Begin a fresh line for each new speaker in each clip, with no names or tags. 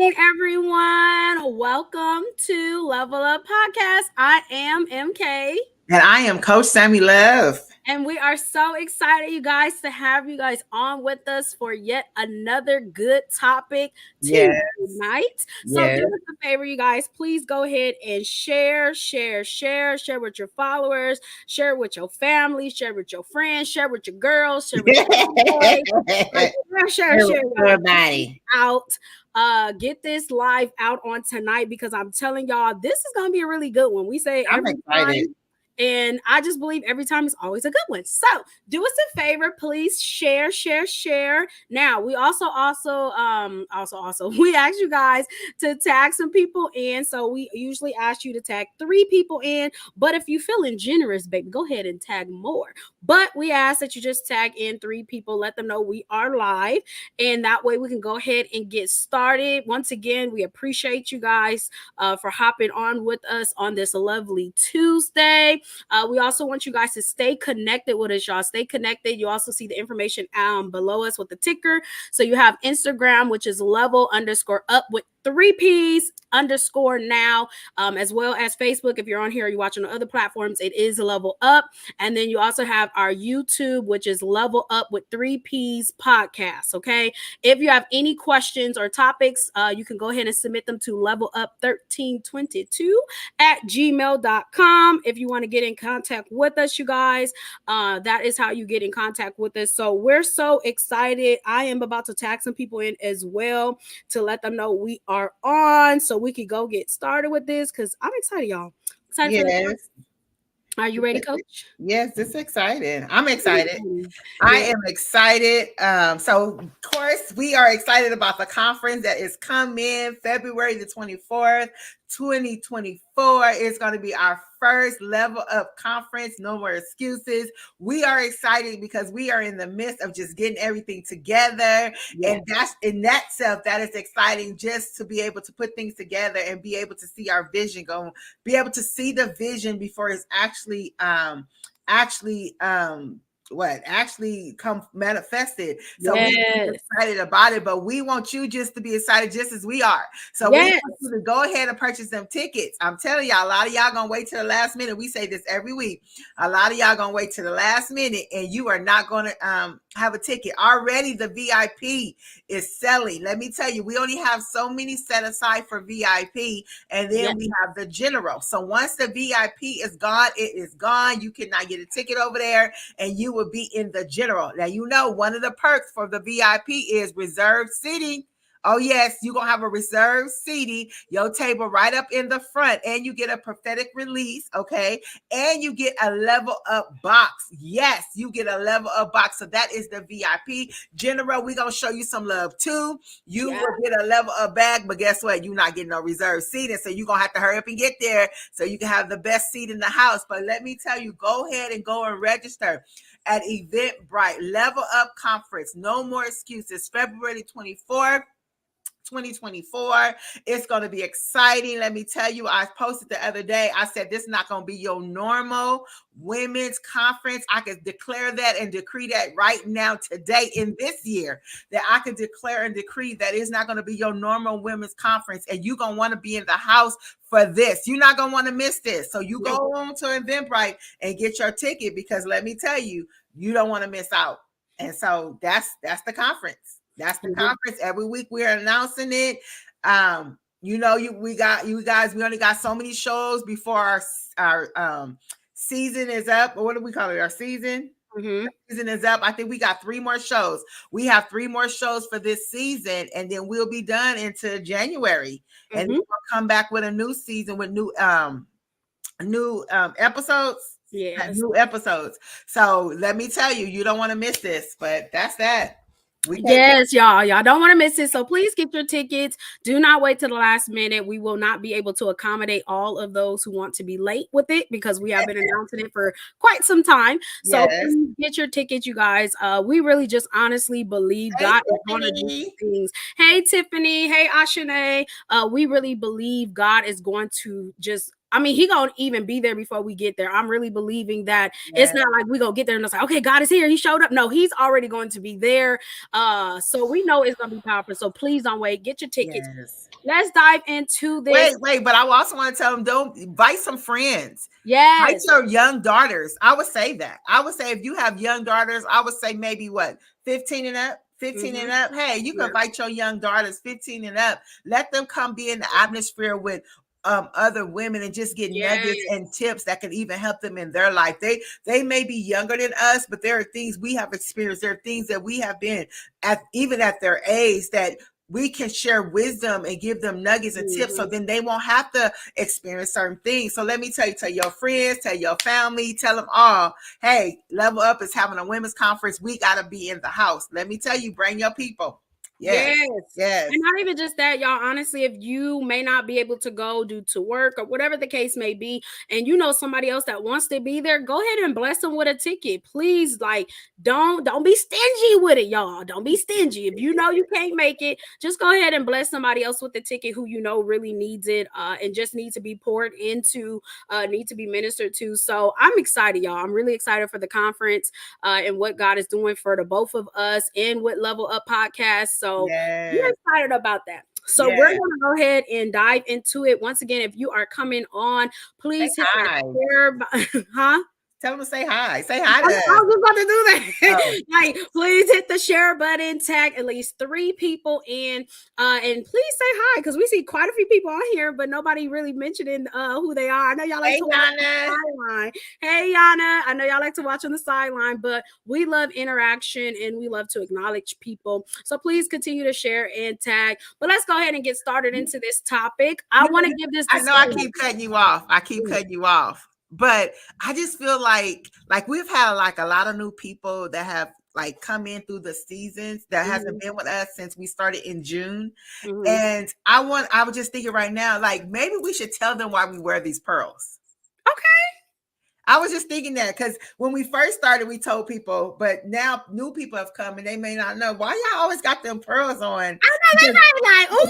morning, everyone. Welcome to Level Up Podcast. I am MK.
And I am Coach Sammy Love.
And we are so excited, you guys, to have you guys on with us for yet another good topic
Yes,
tonight. So, do
yes.
us a favor, you guys. Please go ahead and share with your followers, share with your family, share with your friends, share with your girls, share with your boys. Like, share guys.
Everybody.
Out. Get this live out on tonight because I'm telling y'all, this is gonna be a really good one. We say
I'm
every
excited.
time. And I just believe every time is always a good one. So do us a favor, please share. Now we also we ask you guys to tag some people in. So we usually ask you to tag 3 people in, but if you feeling generous, baby, go ahead and tag more. But we ask that you just tag in 3 people, let them know we are live, and that way we can go ahead and get started. Once again, we appreciate you guys for hopping on with us on this lovely Tuesday. We also want you guys to stay connected with us, y'all. Stay connected. You also see the information below us with the ticker. So you have Instagram, which is level_up with 3 P's underscore now, as well as Facebook. If you're on here, you're watching on other platforms, it is Level Up. And then you also have our YouTube, which is Level Up with 3 P's podcast. Okay. If you have any questions or topics, you can go ahead and submit them to levelup1322@gmail.com. If you want to get in contact with us, you guys, that is how you get in contact with us. So we're so excited. I am about to tag some people in as well to let them know we are on, so we can go get started with this because I'm excited, y'all. Excited for this.
Yes.
Are you ready, Coach?
Yes, it's exciting. I'm excited. I
Yeah.
am excited. So of course we are excited about the conference that is coming February the 24th, 2024. It's going to be our first Level Up conference. No more excuses. We are excited because we are in the midst of just getting everything together.
Yes.
And that's in that self, that is exciting, just to be able to put things together and be able to see our vision go, be able to see the vision before it's actually come manifested. So
Yes.
we're excited about it, but we want you just to be excited just as we are. So we want you to go ahead and purchase them tickets. I'm telling y'all, a lot of y'all gonna wait to the last minute. We say this every week. A lot of y'all gonna wait to the last minute and you are not gonna have a ticket. Already the VIP is selling. Let me tell you, we only have so many set aside for VIP, and then we have the general. So once the VIP is gone, it is gone. You cannot get a ticket over there, and you will be in the general. Now, you know, one of the perks for the VIP is reserved seating. Oh, yes, you're going to have a reserved seating, your table right up in the front, and you get a prophetic release, okay? And you get a level up box. Yes, you get a level up box. So that is the VIP. General, we're going to show you some love too. You will get a level up bag, but guess what? You're not getting no reserved seating, so you're going to have to hurry up and get there so you can have the best seat in the house. But let me tell you, go ahead and go and register at Eventbrite Level Up Conference. No more excuses. February 24th. 2024. It's going to be exciting. Let me tell you, I posted the other day. I said, this is not going to be your normal women's conference. I could declare that and decree that right now, today, in this year, that I could declare and decree that it's not going to be your normal women's conference. And you're going to want to be in the house for this. You're not going to want to miss this. So you go on to Eventbrite and get your ticket, because let me tell you, you don't want to miss out. And so that's the conference. That's the conference. Every week we're announcing it. We only got so many shows before our season is up. Or what do we call it? Our season? Season is up. I think we got 3 more shows. We have 3 more shows for this season, and then we'll be done into January. And we'll come back with a new season with new episodes.
Yes.
New episodes. So let me tell you, you don't want to miss this, but that's that.
Yes, y'all don't want to miss it. So please get your tickets. Do not wait till the last minute. We will not be able to accommodate all of those who want to be late with it, because we have been announcing it for quite some time. So please get your tickets, you guys. We really just honestly believe God is going to do things. Hey, Tiffany. Hey, Ashane. We really believe God is going to just I mean, he gonna even be there before we get there. I'm really believing that it's
Yes.
not like we gonna get there and it's like, okay, God is here. He showed up. No, he's already going to be there. So we know it's gonna be powerful. So please don't wait. Get your tickets.
Yes.
Let's dive into this.
Wait, but I also want to tell them, don't invite some friends. Invite
Yes.
your young daughters. I would say that. I would say if you have young daughters, I would say maybe what, 15 and up? 15 and
Mm-hmm.
up. Hey, you can
Yeah.
invite your young daughters 15 and up. Let them come be in the atmosphere with other women and just get
Yes.
nuggets and tips that can even help them in their life. They may be younger than us, but there are things we have experienced. There are things that we have been at, even at their age, that we can share wisdom and give them nuggets and tips, so
Mm-hmm.
then they won't have to experience certain things. So let me tell you, tell your friends, tell your family, tell them all, hey, Level Up is having a women's conference. We got to be in the house. Let me tell you, bring your people. Yes.
Yes.
Yes.
And not even just that, y'all. Honestly, if you may not be able to go due to work or whatever the case may be, and you know somebody else that wants to be there, go ahead and bless them with a ticket. Please, like, don't be stingy with it, y'all. Don't be stingy. If you know you can't make it, just go ahead and bless somebody else with the ticket who you know really needs it, and just need to be poured into, need to be ministered to. So I'm excited, y'all. I'm really excited for the conference, and what God is doing for the both of us and with Level Up Podcast. So we're
Yes.
excited about that. So we're
Yes.
going to go ahead and dive into it. Once again, if you are coming on,
Say
please hit that
hi.
share, huh?
Tell them to say hi. Say
I
hi to us.
was just about to do that.
Oh,
Like, please hit the share button, tag at least 3 people in, and please say hi because we see quite a few people on here, but nobody really mentioning who they are. I know y'all like
hey,
to watch on
Yana.
the sideline. Hey, Yana, I know y'all like to watch on the sideline, but we love interaction and we love to acknowledge people. So please continue to share and tag. But let's go ahead and get started into this topic. I
You
want to
know,
give this
I know I
disclaimer.
keep cutting you off. I keep cutting you off. But I just feel like we've had like a lot of new people that have like come in through the seasons that hasn't been with us since we started in June.
Mm-hmm.
And I was just thinking right now, like maybe we should tell them why we wear these pearls.
Okay.
I was just thinking that because when we first started, we told people, but now new people have come and they may not know why y'all always got them pearls on.
I know they probably like, oh,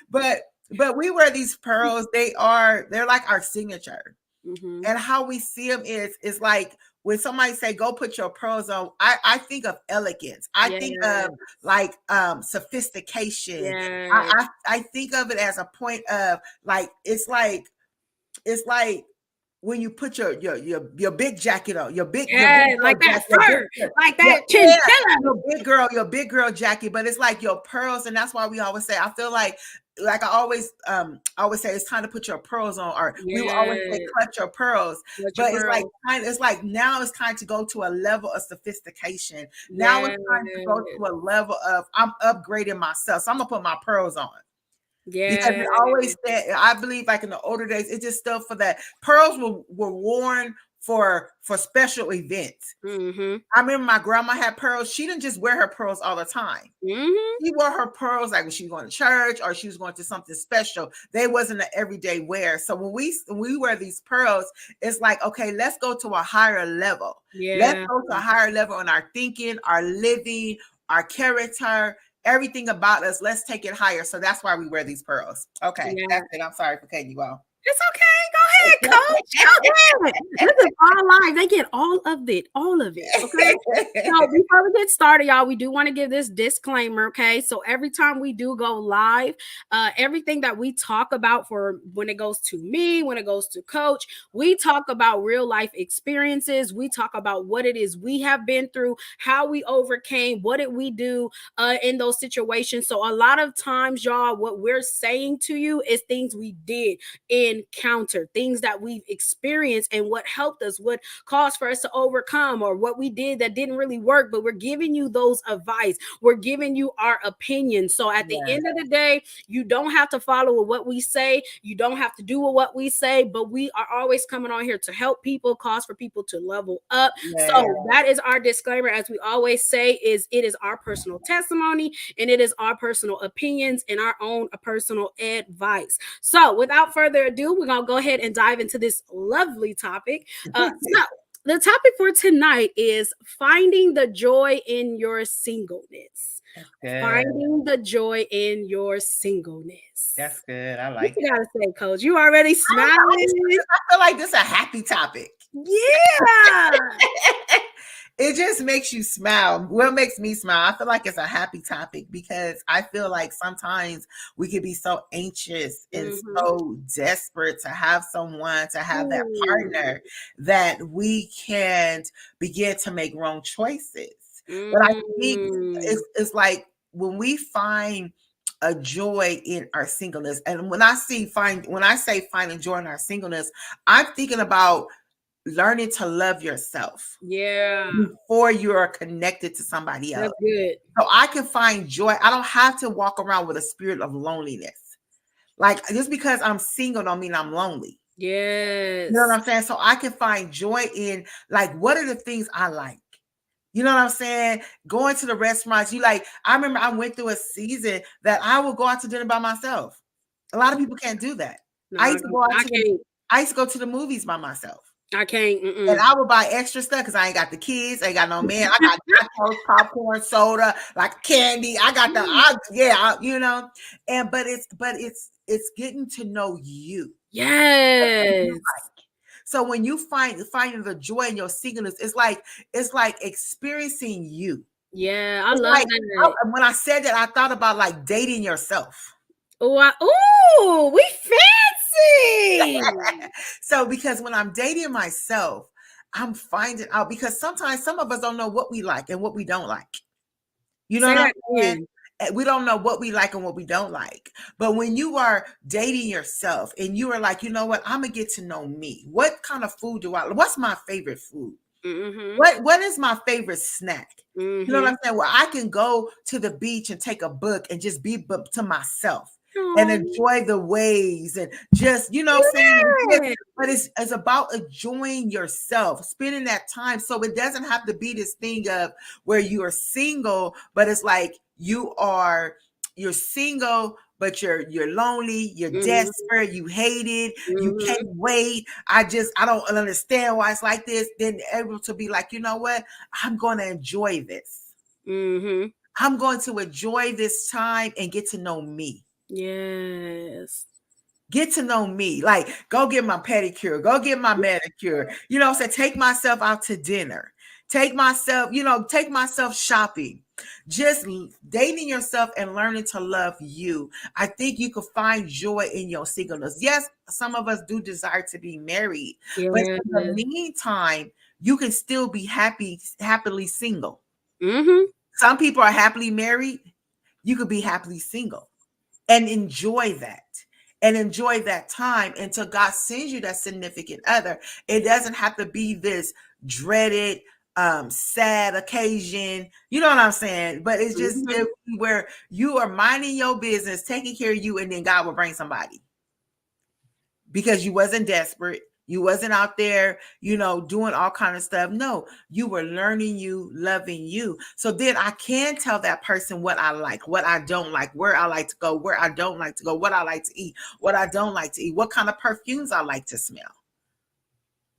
they
but we wear these pearls. They're like our signature.
Mm-hmm.
And how we see them is like when somebody say go put your pearls on, I think of elegance. I think of like sophistication.
Yes.
I think of it as a point of like it's like when you put your big jacket on, your big
Like
girl
that
jacket,
fur, like
yeah,
that chinchilla.
your big girl jacket, but it's like your pearls, and that's why we always say, I feel like I always say it's time to put your pearls on, or we will always say
Yes.
clutch your pearls.
Let your
But
pearls.
it's like now it's time to go to a level of sophistication. Now it's
Yes.
time to go to a level of I'm upgrading myself. So I'm gonna put my pearls on. Because it
Yes.
always said, I believe like in the older days, it's just stuff for that. Pearls were worn for special events.
Mm-hmm.
I remember my grandma had pearls. She didn't just wear her pearls all the time.
Mm-hmm.
She wore her pearls like when she was going to church or she was going to something special. They wasn't an everyday wear. So when we wear these pearls, it's like, okay, let's go to a higher level. Let's
Yeah.
go to a higher level in our thinking, our living, our character, everything about us. Let's take it higher. So that's why we wear these pearls. Okay,
Yeah.
that's it. I'm sorry for cutting you off.
It's okay. Go ahead, coach. Go ahead. This is all live. They get all of it. All of it. Okay. So before we get started, y'all, we do want to give this disclaimer. Okay. So every time we do go live, everything that we talk about, for when it goes to me, when it goes to coach, we talk about real life experiences. We talk about what it is we have been through, how we overcame, what did we do in those situations. So a lot of times, y'all, what we're saying to you is things we did encounter, things that we've experienced and what helped us, what caused for us to overcome, or what we did that didn't really work. But we're giving you those advice. We're giving you our opinions. So at the end of the day, you don't have to follow what we say. You don't have to do what we say, but we are always coming on here to help people, cause for people to level up. So that is our disclaimer. As we always say, is it is our personal testimony and it is our personal opinions and our own personal advice. So without further ado, we're going to go ahead and dive into this lovely topic. So The topic for tonight is finding the joy in your singleness.
That's good.
Finding the joy in your
That's
singleness.
good. I
What
like
you
it.
gotta say, Coach? You already
I don't know.
smiling?
I feel like this is a happy topic.
Yeah.
It just makes you smile. What makes me smile? I feel like it's a happy topic because I feel like sometimes we can be so anxious and
Mm-hmm.
so desperate to have someone, to have that
Ooh.
partner, that we can't begin to make wrong choices. But I think
Mm.
it's like when we find a joy in our singleness, and when I say finding joy in our singleness, I'm thinking about learning to love yourself
Yeah.
before you are connected to somebody else.
That's good.
So I can find joy. I don't have to walk around with a spirit of loneliness. Like just because I'm single don't mean I'm lonely. You know what
Yes.
I'm saying? So I can find joy in like what are the things I like? You know what I'm saying? Going to the restaurants. You like, I remember I went through a season that I would go out to dinner by myself. A lot of people can't do that.
No,
I used to go out
I
to the
can't.
I used to go to the movies by myself.
I can't.
And
Mm-mm.
I would buy extra stuff because I ain't got the kids, I ain't got no man. I got nachos, popcorn, soda, like candy. I got you know. And but it's getting to know you.
Yes.
So when you finding the joy in your singleness, it's like experiencing you.
Yeah, I
It's
love
like
that.
when I said that, I thought about like dating yourself.
Ooh, we fancy.
So because when I'm dating myself, I'm finding out because sometimes some of us don't know what we like and what we don't like. You know
Say
what I'm
that
saying?
again.
We don't know what we like and what we don't like. But when you are dating yourself and you are like, you know what, I'm gonna get to know me. What kind of food do I? What's my favorite food?
Mm-hmm.
What is my favorite snack? You know what
Mm-hmm.
I'm saying? Well, I can go to the beach and take a book and just be to myself and
Oh,
enjoy the waves and just, you know what I'm saying?
yeah.
But it's about enjoying yourself, spending that time. So it doesn't have to be this thing of where you are single, but it's like you're single, but you're lonely, you're
Mm-hmm.
desperate, you hate it, you can't
Mm-hmm.
wait. I don't understand why it's like this. Then able to be like, you know what? I'm going to enjoy this.
Mm-hmm.
I'm going to enjoy this time and get to know me.
Yes.
Get to know me. Like, go get my pedicure, go get my manicure. You know, say take myself out to dinner. Take myself shopping. Just dating yourself and learning to love you. I think you could find joy in your singleness. Yes, some of us do desire to be married, but
Yeah.
in the meantime, you can still be happily single.
Mm-hmm.
Some people are happily married. You could be happily single and enjoy that time until God sends you that significant other. It doesn't have to be this dreaded sad occasion, you know what I'm saying, but it's just
Mm-hmm.
where you are minding your business, taking care of you, and then God will bring somebody because you wasn't desperate, you wasn't out there, doing all kind of stuff. No, you were learning you, loving you. So then I can tell that person what I like, what I don't like, where I like to go, where I don't like to go, what I like to eat, what I don't like to eat, what kind of perfumes I like to smell,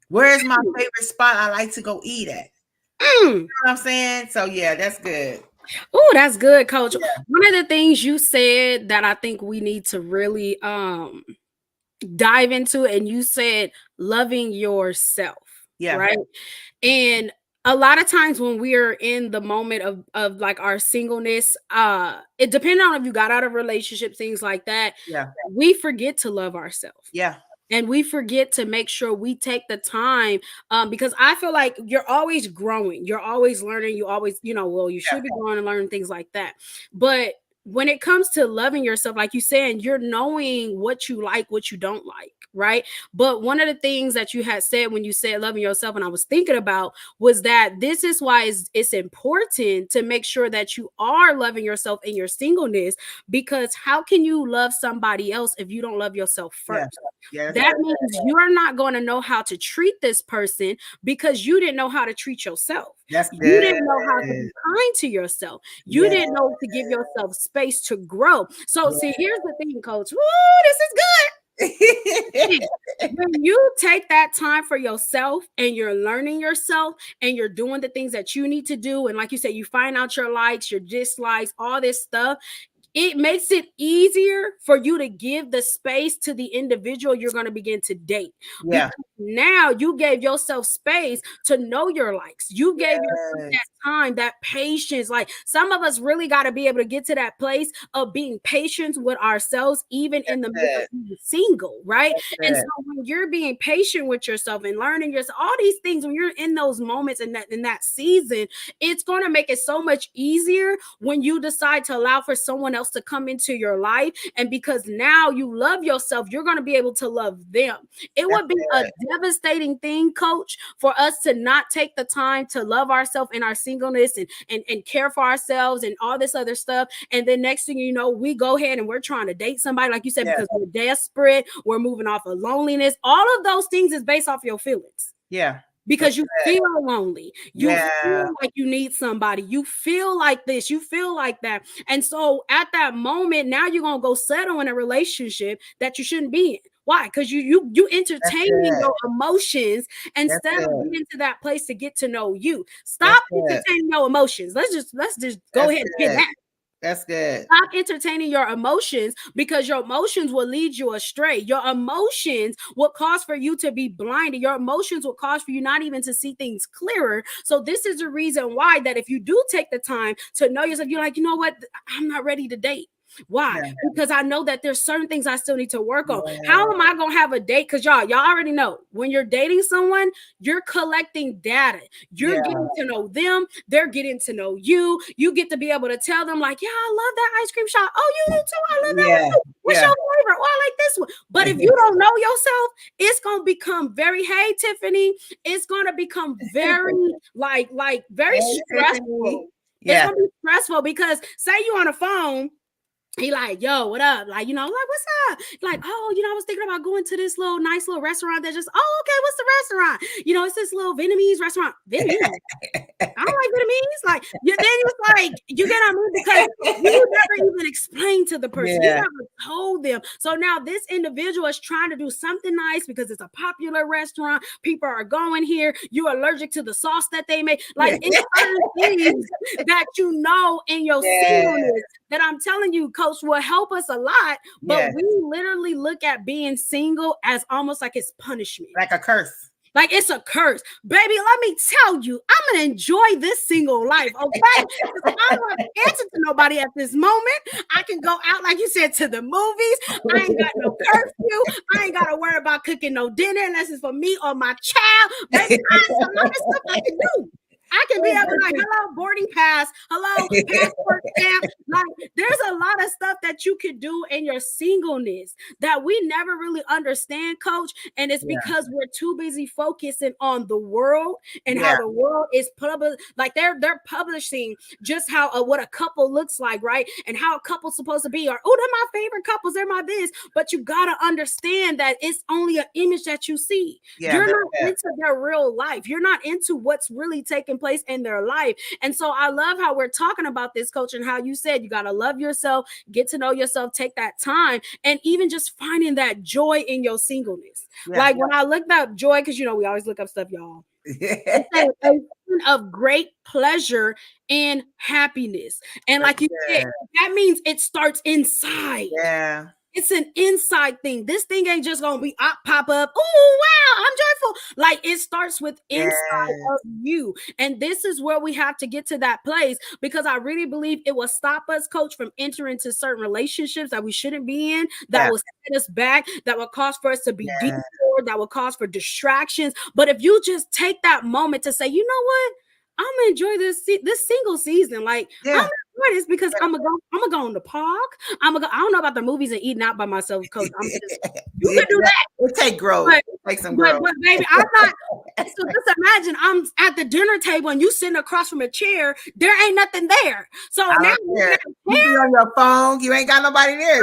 where's my favorite spot I like to go eat at. You
Mm.
know what I'm saying? So yeah, that's good.
Oh, that's good, Coach.
Yeah,
One of the things you said that I think we need to really dive into, and you said loving yourself,
yeah,
right? And a lot of times when we're in the moment of like our singleness, it depending on if you got out of relationship, things like that,
yeah,
we forget to love ourselves.
yeah,
And we forget to make sure we take the time, because I feel like you're always growing, you're always learning, you always, well, you
yeah,
should be growing and learning things like that. But when it comes to loving yourself, like you saying, you're knowing what you like, what you don't like, right? But one of the things that you had said when you said loving yourself, and I was thinking about, was that this is why it's important to make sure that you are loving yourself in your singleness, because how can you love somebody else if you don't love yourself
yeah,
first?
yeah, that's
That
good.
means you're not going to know how to treat this person because you didn't know how to treat yourself.
That's
You
good.
didn't know how to be kind to yourself. You
Yeah,
didn't know to give yourself space to grow. So,
yeah,
see, here's the thing, Coach. Woo, this is good. When you take that time for yourself and you're learning yourself and you're doing the things that you need to do, and like you said, you find out your likes, your dislikes, all this stuff, it makes it easier for you to give the space to the individual you're going to begin to date.
Yeah.
Because now you gave yourself space to know your likes. You gave yourself
Yes.
that time, that patience. Like some of us really got to be able to get to that place of being patient with ourselves, even in the midst of
Good.
being single, right? And so
Good.
when you're being patient with yourself and learning yourself, all these things, when you're in those moments in that season, it's going to make it so much easier when you decide to allow for someone else to come into your life. And because now you love yourself, you're going to be able to love them. It
That's
would be a
good.
devastating thing, coach, for us to not take the time to love ourselves in our singleness and care for ourselves and all this other stuff. And then next thing you know, we go ahead and we're trying to date somebody, like you said,
Yeah.
because we're desperate, we're moving off of loneliness. All of those things is based off your feelings.
Yeah.
Because you feel lonely, you
Yeah.
feel like you need somebody, you feel like this, you feel like that. And so at that moment, now you're gonna go settle in a relationship that you shouldn't be in. Why? Because you
That's
entertaining
good.
your emotions
That's
instead of
good.
getting to that place to get to know you.
That's
Stop
good.
entertaining your emotions. Let's just go
That's
ahead and get
good.
that.
That's good.
Stop entertaining your emotions, because your emotions will lead you astray. Your emotions will cause for you to be blinded. Your emotions will cause for you not even to see things clearer. So this is the reason why that if you do take the time to know yourself, you're like, you know what? I'm not ready to date. Why?
Yeah.
Because I know that there's certain things I still need to work on.
Yeah.
How am I gonna have a date? Because y'all already know when you're dating someone, you're collecting data. You're
Yeah.
getting to know them. They're getting to know you. You get to be able to tell them, like, yeah, I love that ice cream shop. Oh, you do too. I love that one
Yeah.
too. What's
Yeah.
your favorite? Oh, I like this one. But if you don't know yourself, it's gonna become very, hey, Tiffany, it's gonna become very very
Hey,
stressful.
Tiffany.
It's
Yeah.
gonna be stressful because say you on a phone, he like, yo, what up? Like, like, what's up? Like, oh, I was thinking about going to this little nice little restaurant that just, oh, okay, what's the restaurant? It's this little Vietnamese restaurant. Vietnamese. I don't like Vietnamese. Like, then it was like, you get on me because you never even explained to the person. You
Yeah.
never told them. So now this individual is trying to do something nice because it's a popular restaurant. People are going here. You're allergic to the sauce that they make. Like, it's certain things that in your
Yeah.
singleness that I'm telling you, coach, will help us a lot. But
Yes.
we literally look at being single as almost like it's punishment.
Like a curse.
Like it's a curse. Baby, let me tell you, I'm going to enjoy this single life, okay? I'm not answering to nobody at this moment. I can go out, like you said, to the movies. I ain't got no curfew. I ain't got to worry about cooking no dinner unless it's for me or my child. Baby, there's a lot of stuff I can do. I can be able to like, hello, boarding pass, hello, passport stamp. Like, there's a lot of stuff that you could do in your singleness that we never really understand, coach. And it's because we're too busy focusing on the world and how the world is like they're publishing just how what a couple looks like, right? And how a couple's supposed to be, or oh, they're my favorite couples, they're my this. But you gotta understand that it's only an image that you see. You're not into their real life. You're not into what's really taking place in their life. And so I love how we're talking about this, coach, and how you said you got to love yourself, get to know yourself, take that time, and even just finding that joy in your singleness. Like when I looked up joy, because we always look up stuff, y'all. It's a of great pleasure and happiness. And like you said, that means it starts inside.
Yeah.
It's an inside thing. This thing ain't just gonna be pop up. Oh wow, I'm joyful. Like it starts with inside of you, and this is where we have to get to that place, because I really believe it will stop us, coach, from entering into certain relationships that we shouldn't be in. That will set us back. That will cause for us to be detoured. That will cause for distractions. But if you just take that moment to say, you know what? I'm gonna enjoy this single season. Like I'm gonna enjoy this because I'm gonna go in the park. I don't know about the movies and eating out by myself, coach. You can do that.
It take growth. Take some growth.
But baby, I'm not. So just imagine I'm at the dinner table and you sitting across from a chair. There ain't nothing there. So now
you be on your phone. You ain't got nobody there. You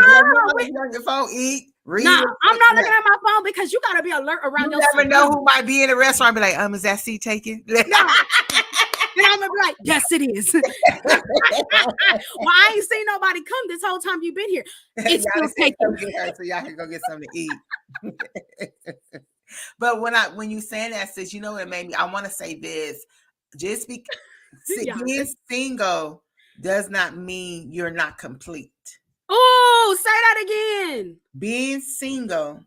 be on your phone, eat. Read.
No, I'm not looking at my phone because you gotta be alert around
you never know who might be in a restaurant. Be like, is that seat taken?
No. And I'm gonna be like, yes, it is. Well, I ain't seen nobody come this whole time you've been here. It's
Y'all
still
just said
taken.
come get her so y'all can go get something to eat. But when you saying that, sis, you know what it made me. I want to say this. Just be
Yeah.
being single does not mean you're not complete.
Oh, say that again.
Being single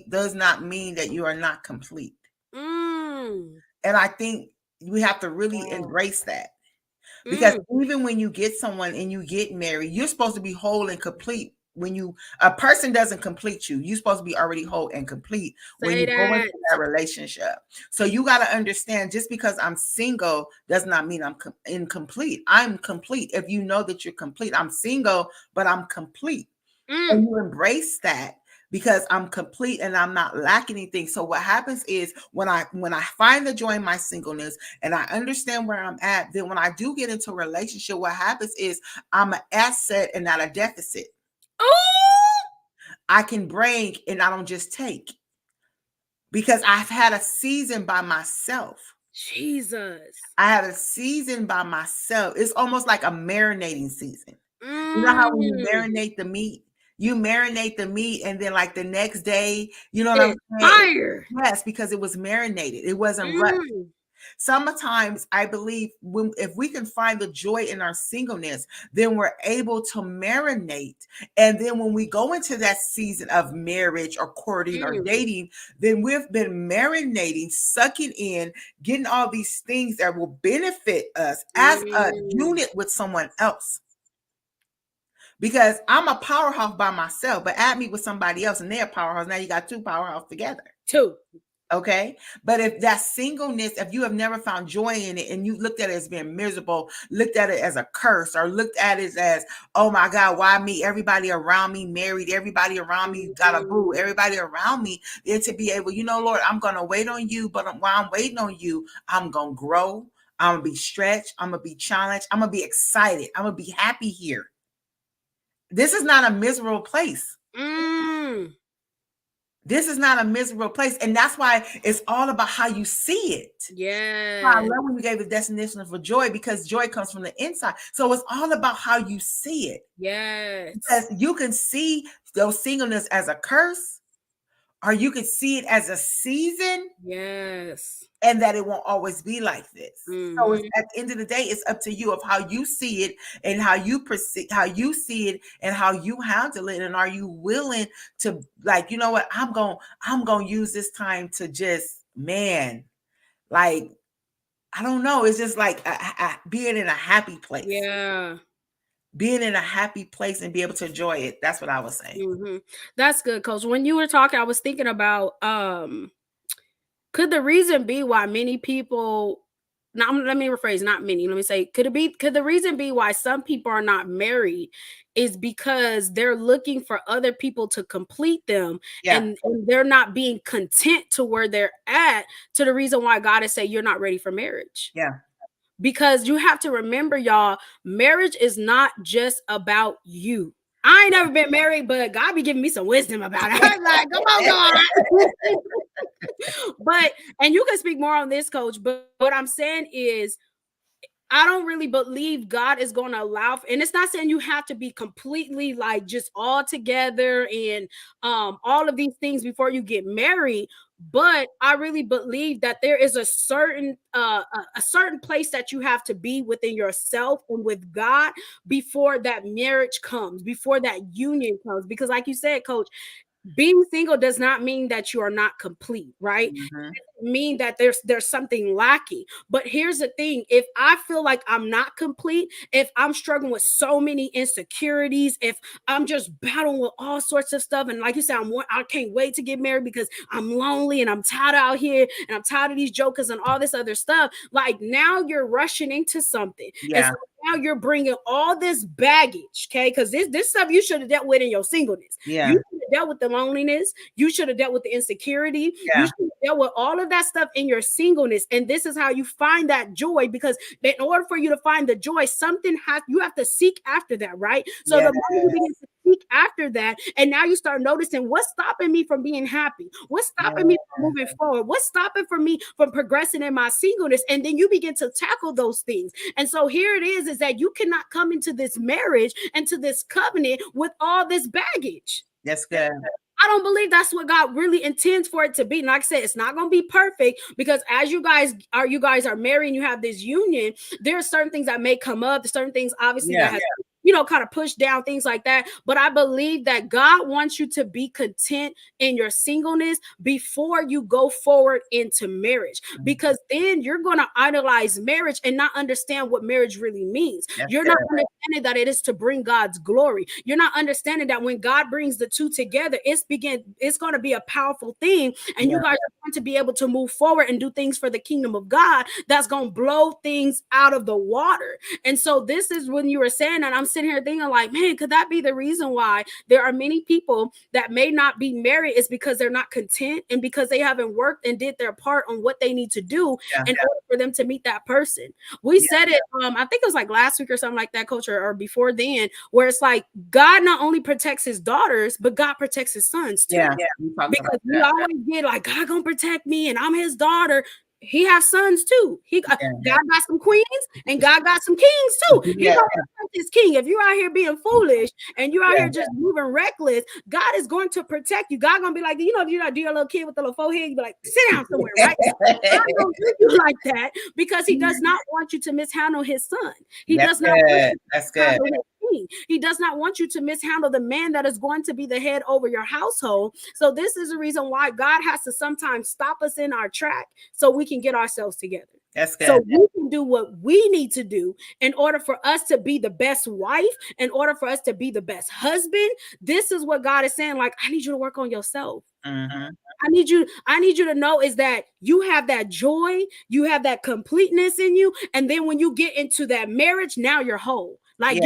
does not mean that you are not complete.
Mm.
And I think we have to really
Wow.
embrace that. Because
Mm.
even when you get someone and you get married, you're supposed to be whole and complete. When a person doesn't complete you, you're supposed to be already whole and complete when
Say
you go into
that.
that relationship. So you got to understand, just because I'm single does not mean I'm incomplete. I'm complete. If you know that you're complete, I'm single, but I'm complete.
Mm.
And you embrace that, because I'm complete and I'm not lacking anything. So what happens is when I find the joy in my singleness and I understand where I'm at, then when I do get into a relationship, what happens is I'm an asset and not a deficit.
Oh,
I can bring and I don't just take, because I've had a season by myself.
Jesus.
I had a season by myself. It's almost like a marinating season. You know how when you
Mm.
marinate the meat, and then like the next day, you know what I'm
It's
saying?
fire.
Yes, because it was marinated. It wasn't rushed.
Mm.
Sometimes I believe if we can find the joy in our singleness, then we're able to marinate. And then when we go into that season of marriage or courting or
Mm.
dating, then we've been marinating, sucking in, getting all these things that will benefit us as a
Mm.
unit with someone else. Because I'm a powerhouse by myself, but add me with somebody else and they're a powerhouse. Now you got two powerhouses together.
Two.
Okay. But if that singleness, if you have never found joy in it and you looked at it as being miserable, looked at it as a curse, or looked at it as, oh my God, why me? Everybody around me married, everybody around me got a boo,
Mm.
everybody around me. Then to be able, Lord, I'm going to wait on you. But while I'm waiting on you, I'm going to grow. I'm going to be stretched. I'm going to be challenged. I'm going to be excited. I'm going to be happy here. This is not a miserable place.
Mm.
This is not a miserable place. And that's why it's all about how you see it. I
Yeah.
love when you gave the definition for joy, because joy comes from the inside. So it's all about how you see it.
Yes.
Because you can see those singleness as a curse, or you can see it as a season,
Yes.
and that it won't always be like this. So it's,
Mm-hmm.
at the end of the day, it's up to you of how you see it and how you perceive, how you see it and how you handle it. And are you willing to, like, you know what, I'm going to use this time to just, man, like, I don't know. It's just like being in a happy place,
Yeah.
being in a happy place and be able to enjoy it. That's what I was saying.
Mm-hmm. That's good, Coach. When you were talking, I was thinking about could the reason be why many people, now let me rephrase, not many, let me say, could the reason be why some people are not married is because they're looking for other people to complete them,
Yeah.
and they're not being content to where they're at, to the reason why God is saying you're not ready for marriage.
Yeah.
Because you have to remember, y'all, marriage is not just about you. I ain't never been married, but God be giving me some wisdom about it. I'm like, come on, God. But, and you can speak more on this, Coach, but what I'm saying is, I don't really believe God is going to allow, and it's not saying you have to be completely like just all together and all of these things before you get married. But I really believe that there is a certain place that you have to be within yourself and with God before that marriage comes, before that union comes. Because, like you said, Coach, being single does not mean that you are not complete, right?
Mm-hmm.
Mean that there's something lacking. But here's the thing, if I feel like I'm not complete, if I'm struggling with so many insecurities, if I'm just battling with all sorts of stuff, and like you said, I can't wait to get married because I'm lonely and I'm tired out here and I'm tired of these jokers and all this other stuff, like now you're rushing into something. And
Yeah.
so now you're bringing all this baggage, okay? Because this stuff you should have dealt with in your singleness. You
Yeah.
should have dealt with the loneliness. You should have dealt with the insecurity. You
Yeah.
should have dealt with all of that stuff in your singleness. And this is how you find that joy, because in order for you to find the joy, you have to seek after that, right? So
Yes.
the more you begin to seek after that, and now you start noticing what's stopping me from being happy, what's stopping me from moving forward, what's stopping for me from progressing in my singleness, and then you begin to tackle those things. And so here it is that you cannot come into this marriage and to this covenant with all this baggage.
That's good.
I don't believe that's what God really intends for it to be. And like I said, it's not going to be perfect, because as you guys are married and you have this union, there are certain things that may come up. There's certain things obviously that has, kind of push down, things like that. But I believe that God wants you to be content in your singleness before you go forward into marriage, because then you're going to idolize marriage and not understand what marriage really means. You're not understanding that it is to bring God's glory. You're not understanding that when God brings the two together, it's going to be a powerful thing, and you guys are going to be able to move forward and do things for the kingdom of God that's going to blow things out of the water. And so this is when you were saying that, I'm sitting here thinking like, man, could that be the reason why there are many people that may not be married? Is because they're not content, and because they haven't worked and did their part on what they need to do in order for them to meet that person. We said it, I think it was like last week or something like that, Coach, or before then, where it's like God not only protects his daughters, but God protects his sons too. Because we always get like, God gonna protect me and I'm his daughter. He has sons too. God got some queens and God got some kings too. He gonna protect his king. If you're out here being foolish and you're out here just moving reckless, God is going to protect you. God gonna be like, if you do your little kid with the little forehead, you be like, sit down somewhere, right? God don't do you like that, because he does not want you to mishandle his son. He does not want you to mishandle his king. He does not want you to mishandle the man that is going to be the head over your household. So this is the reason why God has to sometimes stop us in our track so we can get ourselves together.
That's good.
So we can do what we need to do in order for us to be the best wife, in order for us to be the best husband. This is what God is saying. Like, I need you to work on yourself. I need you to know is that you have that joy, you have that completeness in you. And then when you get into that marriage, now you're whole. Like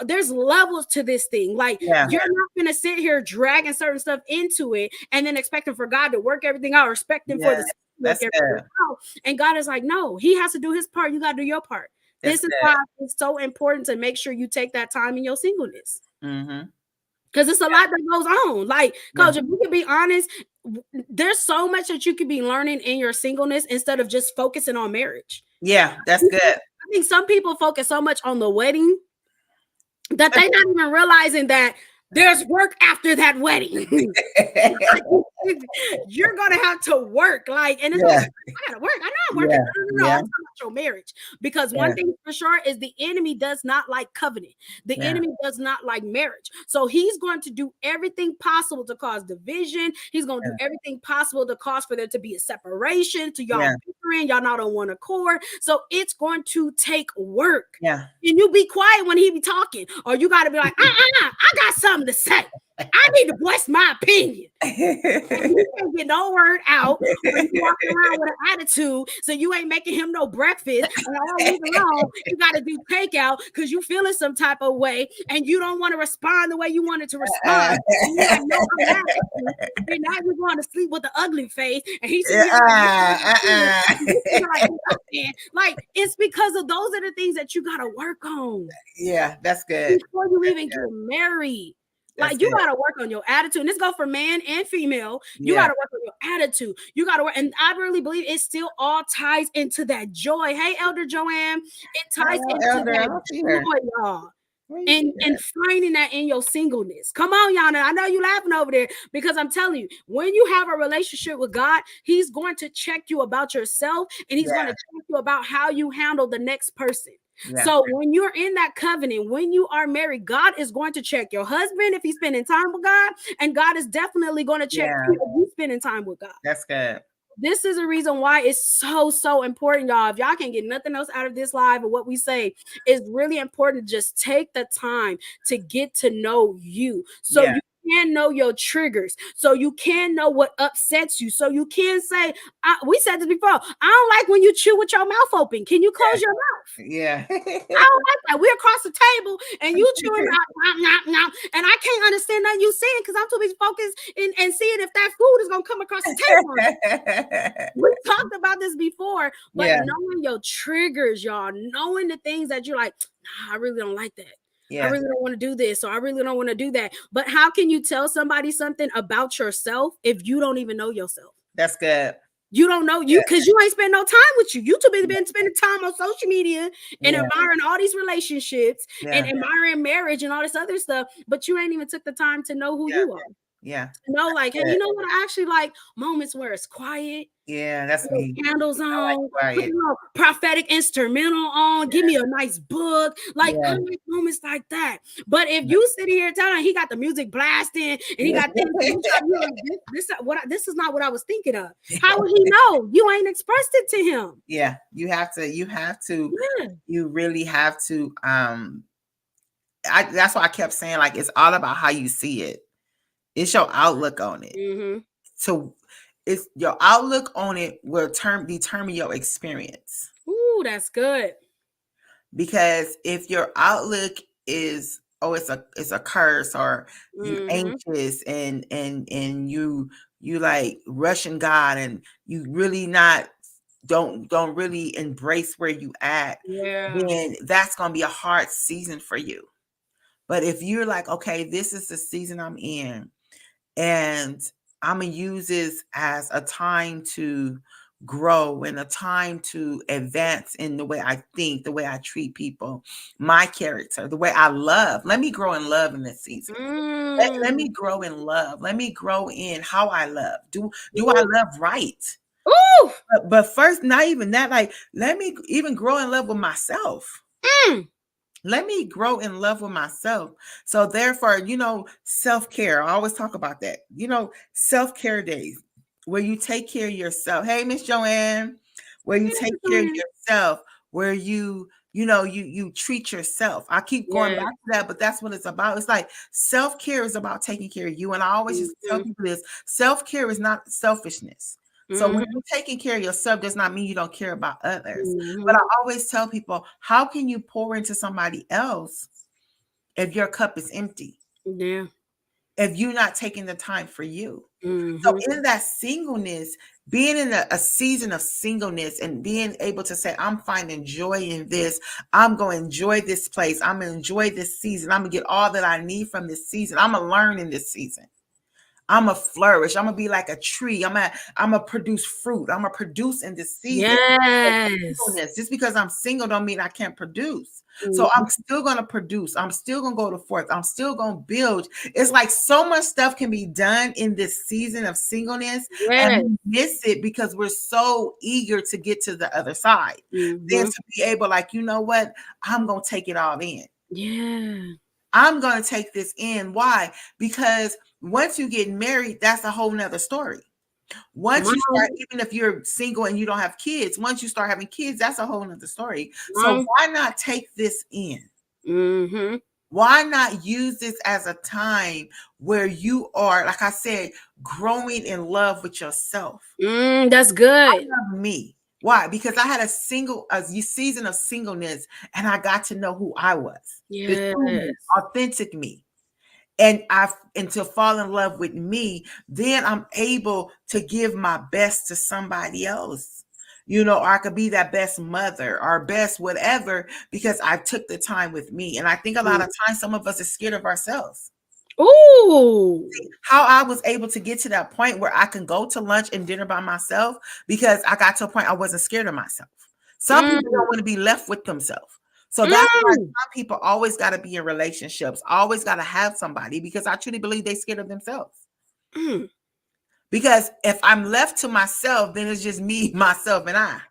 there's levels to this thing. Like you're not gonna sit here dragging certain stuff into it and then expecting for God to work everything out, or expecting for the work everything out. And God is like, no, he has to do his part. You got to do your part. This is why it's so important to make sure you take that time in your singleness. Because it's a lot that goes on. Like, Coach, if you can be honest, there's so much that you could be learning in your singleness instead of just focusing on marriage.
Yeah, that's good.
I think some people focus so much on the wedding that they're not even realizing that there's work after that wedding. You're gonna have to work, like, and it's like, I gotta work. I know I'm working. No, I'm talking about your marriage, because one thing for sure is the enemy does not like covenant. The enemy does not like marriage. So he's going to do everything possible to cause division. He's going to do everything possible to cause for there to be a separation, to y'all bickering, y'all not on one accord. So it's going to take work. And you be quiet when he be talking, or you got to be like, I got something to say. I need to voice my opinion. You can't get no word out when you walking around with an attitude, so you ain't making him no breakfast. And all week long, you got to do takeout because you feeling some type of way, and you don't want to respond the way you wanted to respond. And you're like, no, I'm mad at you. And now you're going to sleep with the ugly face, and he's like, it's because of those are the things that you got to work on.
Yeah, that's good.
Before you even get married. Like, you got to work on your attitude. And this goes for man and female. You got to work on your attitude. You got to work. And I really believe it still all ties into that joy. Hey, Elder Joanne. It ties into that joy, y'all. And finding that in your singleness. Come on, Yana. I know you laughing over there, because I'm telling you, when you have a relationship with God, he's going to check you about yourself, and he's going to check you about how you handle the next person. So when you're in that covenant, when you are married, God is going to check your husband if he's spending time with God, and God is definitely going to check you if you're spending time with God.
That's good.
This is a reason why it's so important, y'all. If y'all can get nothing else out of this live or what we say, it's really important to just take the time to get to know you. So you can know your triggers, so you can know what upsets you, so you can say, we said this before, I don't like when you chew with your mouth open. Can you close your mouth?
I
don't like that. We're across the table and you chewing out, and I can't understand nothing you saying because I'm too busy focused and seeing if that food is gonna come across the table. We talked about this before, but knowing your triggers, y'all, knowing the things that you're like, nah, I really don't like that. I really don't want to do this, or I really don't want to do that. But how can you tell somebody something about yourself if you don't even know yourself?
That's good.
You don't know you because you ain't spend no time with you. You too busy been spending time on social media and admiring all these relationships and admiring marriage and all this other stuff, but you ain't even took the time to know who you are. Know, like, hey, you know what? I actually like moments where it's quiet.
Yeah, that's me.
Candles on,
like
put a prophetic instrumental on, give me a nice book. Like, I like moments like that. But if you sit here telling he got the music blasting and he got things, this is not what I was thinking of. How would he know? You ain't expressed it to him.
Yeah, you have to, you really have to. That's why I kept saying, like, it's all about how you see it. It's your outlook on it. So it's your outlook on it will determine your experience.
Ooh, that's good.
Because if your outlook is, oh, it's a curse, or you anxious and you like rushing God, and you really don't really embrace where you at, then that's gonna be a hard season for you. But if you're like, okay, this is the season I'm in, and I'm going to use this as a time to grow and a time to advance in the way I think, the way I treat people, my character, the way I love. Let me grow in love in this season. Let me grow in love. Let me grow in how I love. Do I love right?
Ooh.
But first, not even that, like, let me even grow in love with myself. Let me grow in love with myself. So therefore, self-care. I always talk about that. Self-care days where you take care of yourself. Hey, Miss Joanne, where you take care of yourself, where you treat yourself. I keep going back to that, but that's what it's about. It's like self-care is about taking care of you. And I always just tell people this: self-care is not selfishness. So when you're taking care of yourself does not mean you don't care about others. But I always tell people, how can you pour into somebody else if your cup is empty?
Yeah.
If you're not taking the time for you. So in that singleness, being in a season of singleness and being able to say, I'm finding joy in this. I'm going to enjoy this place. I'm going to enjoy this season. I'm going to get all that I need from this season. I'm going to learn in this season. I'm going to flourish. I'm going to be like a tree. I'm going to produce fruit. I'm going to produce in this season.
Yes.
Just because I'm single don't mean I can't produce. So I'm still going to produce. I'm still going to go to forth. I'm still going to build. It's like so much stuff can be done in this season of singleness, and we miss it because we're so eager to get to the other side. Then to be able, like, you know what? I'm going to take it all in.
Yeah.
I'm going to take this in. Why? Because once you get married, that's a whole nother story. Once you start, even if you're single and you don't have kids, once you start having kids, that's a whole nother story. So why not take this in? Why not use this as a time where you are, like I said, growing in love with yourself?
That's good.
I love me. Why? Because I had a season of singleness, and I got to know who I was.
Yes.
Authentic me. And to fall in love with me, then I'm able to give my best to somebody else. Or I could be that best mother or best whatever, because I took the time with me. And I think a lot of times some of us are scared of ourselves.
Ooh.
How I was able to get to that point where I can go to lunch and dinner by myself, because I got to a point I wasn't scared of myself. Some people don't want to be left with themselves. So that's why some people always got to be in relationships, always got to have somebody, because I truly believe they're scared of themselves. Because if I'm left to myself, then it's just me, myself, and I.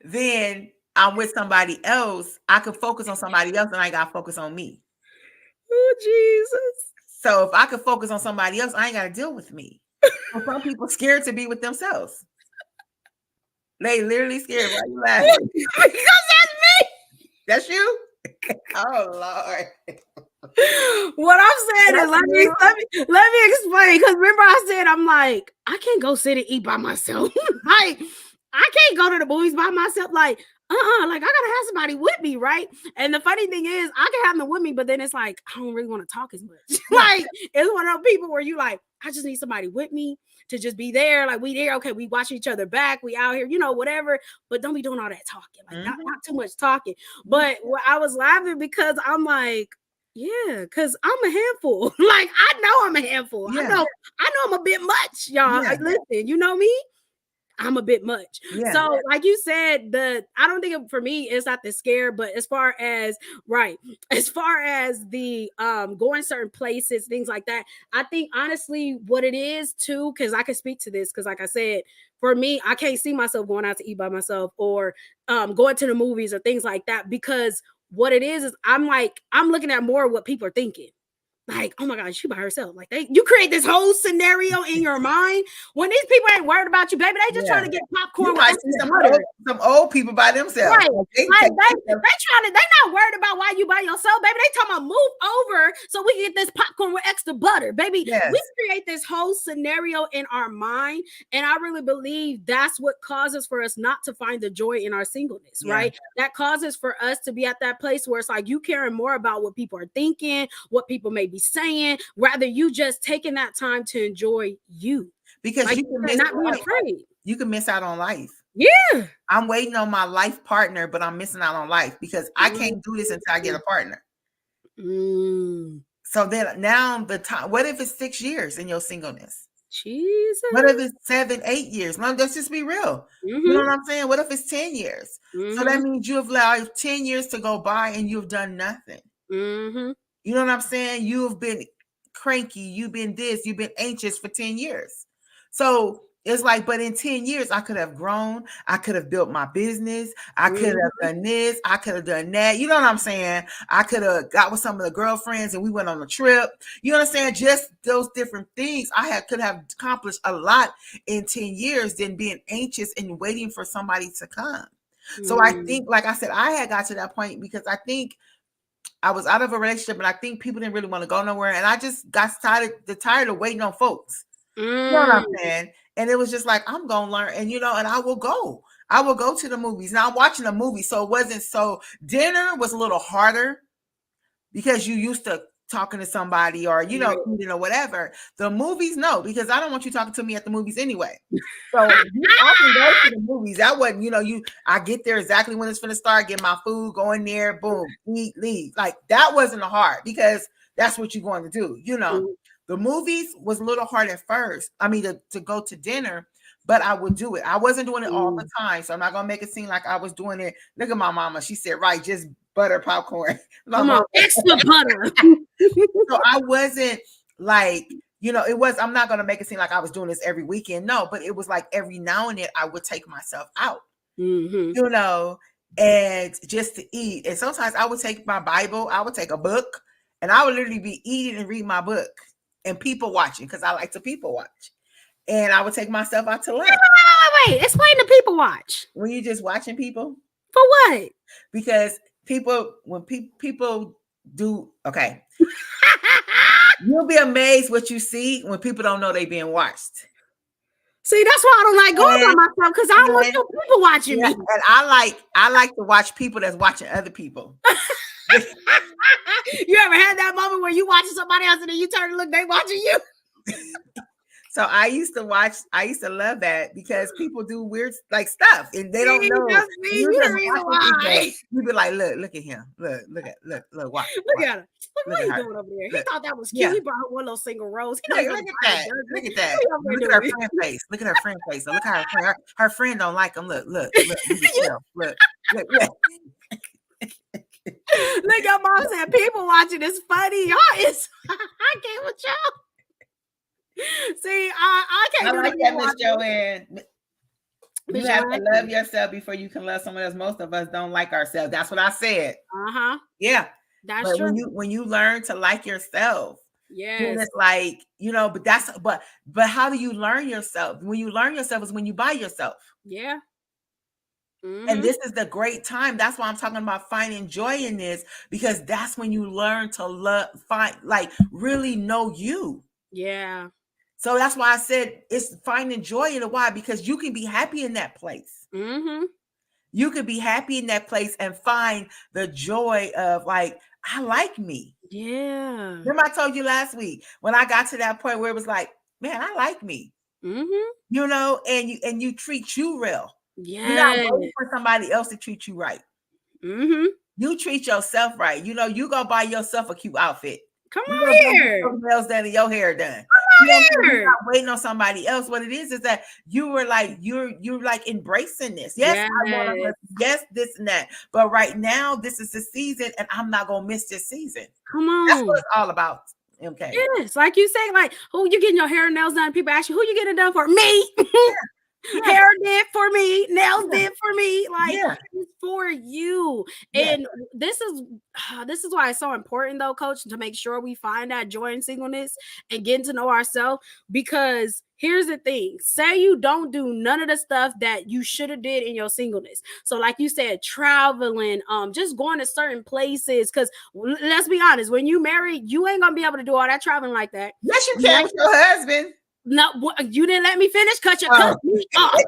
Then I'm with somebody else. I can focus on somebody else, and I got to focus on me.
Oh, Jesus.
So if I could focus on somebody else, I ain't got to deal with me. So some people scared to be with themselves. They literally scared. Why are you laughing?
Because that's me.
That's you? Oh, Lord.
What I'm saying is, let me explain. Because remember I said, I'm like, I can't go sit and eat by myself. Like, I can't go to the movies by myself. Like, like I gotta have somebody with me, right? And the funny thing is, I can have them with me, but then it's like I don't really want to talk as much.
Yeah.
Like it's one of those people where you like, I just need somebody with me to just be there. Like we there, okay, we watch each other back, we out here, whatever. But don't be doing all that talking, like not too much talking. But I was laughing because I'm like, yeah, because I'm a handful. Like I know I'm a handful.
Yeah.
I know I'm a bit much, y'all.
Yeah.
Listen, you know me. I'm a bit much.
Yeah.
So, like you said, I don't think for me it's not the scare, but as far as the going certain places, things like that, I think honestly what it is too, because I can speak to this, because like I said, for me, I can't see myself going out to eat by myself or going to the movies or things like that, because what it is I'm looking at more what people are thinking. Like, oh my God, she by herself. Like you create this whole scenario in your mind when these people ain't worried about you, baby. They just trying to get popcorn.
You might see some old people by themselves.
Right. They not worried about why you by yourself, baby. They talking about move over so we can get this popcorn with extra butter, baby.
Yes.
We create this whole scenario in our mind, and I really believe that's what causes for us not to find the joy in our singleness, right? That causes for us to be at that place where it's like you caring more about what people are thinking, what people may be saying, rather you just taking that time to enjoy you.
Because
like,
you can miss
not being afraid.
You can miss out on life.
Yeah.
I'm waiting on my life partner, but I'm missing out on life because I can't do this until I get a partner. So then now the time, what if it's 6 years in your singleness?
Jesus.
What if it's 7, 8 years? No, let's just be real. You know what I'm saying? What if it's 10 years? So that means you have allowed 10 years to go by and you've done nothing. You know what I'm saying? You have been cranky. You've been this. You've been anxious for 10 years. So it's like, but in 10 years, I could have grown. I could have built my business. I could have done this. I could have done that. You know what I'm saying? I could have got with some of the girlfriends and we went on a trip. You understand? Just those different things. Could have accomplished a lot in 10 years than being anxious and waiting for somebody to come. So I think, like I said, I had got to that point because I think I was out of a relationship and I think people didn't really want to go nowhere. And I just got tired of waiting on folks. You know what I'm saying? And it was just like, I'm going to learn. And, and I will go to the movies. Now I'm watching a movie. So it wasn't dinner was a little harder because you used to talking to somebody or, eating or whatever. The movies, no, because I don't want you talking to me at the movies anyway. So I can go to the movies. That wasn't, I get there exactly when it's going to start, get my food, go in there, boom, eat, leave. Like that wasn't hard because that's what you're going to do. The movies was a little hard at first. I mean, to go to dinner, but I would do it. I wasn't doing it all the time. So I'm not going to make it seem like I was doing it. Look at my mama. She said, right, just butter popcorn.
Come on, extra butter.
So I wasn't like, I'm not going to make it seem like I was doing this every weekend. No, but it was like every now and then I would take myself out, and just to eat. And sometimes I would take my Bible, I would take a book, and I would literally be eating and reading my book and people watching because I like to people watch. And I would take myself out to lunch.
Wait. Explain the people watch.
When you're just watching people.
For what?
Because when people do, okay. You'll be amazed what you see when people don't know they're being watched.
See, that's why I don't like going by myself because I don't want no people watching me.
And I like to watch people that's watching other people.
You ever had that moment where you watching somebody else and then you turn and look, they watching you?
So I used to love that because people do weird stuff and they don't know.
You the reason why.
You be like, look at him. Look, watch.
Look at her. Look what he doing over there. He thought that was cute. He brought her one little single rose.
Look at that. Look at that. Look at her friend face. Look at her friend face. So look how her friend don't like him. Look. Look,
your mom said people watching is funny. Y'all is I can't with y'all. See, I can't do
like that, Miss Joanne. You have to love yourself before you can love someone else. Most of us don't like ourselves. That's what I said. Yeah.
That's true.
When you learn to like yourself,
then
it's like, but how do you learn yourself? When you learn yourself is when you buy yourself.
Yeah.
And this is the great time. That's why I'm talking about finding joy in this, because that's when you learn to really know you.
Yeah.
So that's why I said it's finding joy in it. Why? Because you can be happy in that place. You could be happy in that place and find the joy of like, I like me.
Yeah.
Remember I told you last week when I got to that point where it was like, man, I like me.
Mm-hmm.
And you treat you real. You're not
Yes.
waiting for somebody else to treat you right.
Mm-hmm.
You treat yourself right. You go buy yourself a cute outfit.
Come
You gonna go
on
get
here.
your nails done and your hair done.
Come
You know what I'm
on
saying? You're
here.
not waiting on somebody else. What it is that you were like, you're like embracing this. Yes, I want a
Yes.
husband. Yes, this and that. But right now, this is the season, and I'm not gonna miss this season.
Come
That's what
on.
it's all about. Okay.
Yes. Like you say, like, who you getting your hair and nails done? People ask you, who you getting it done for? Me.
Yeah.
Hair did for me, nails
Yeah.
did for me, like
Yeah.
it's for you.
Yeah.
And this is why it's so important though, coach, to make sure we find that joy in singleness and getting to know ourselves. Because here's the thing, say you don't do none of the stuff that you should have did in your singleness. So like you said, traveling, just going to certain places. Because let's be honest, when you married, you ain't gonna be able to do all that traveling like that.
Yes, you can with your husband.
No, you didn't let me finish. Cut
Oh.
me off.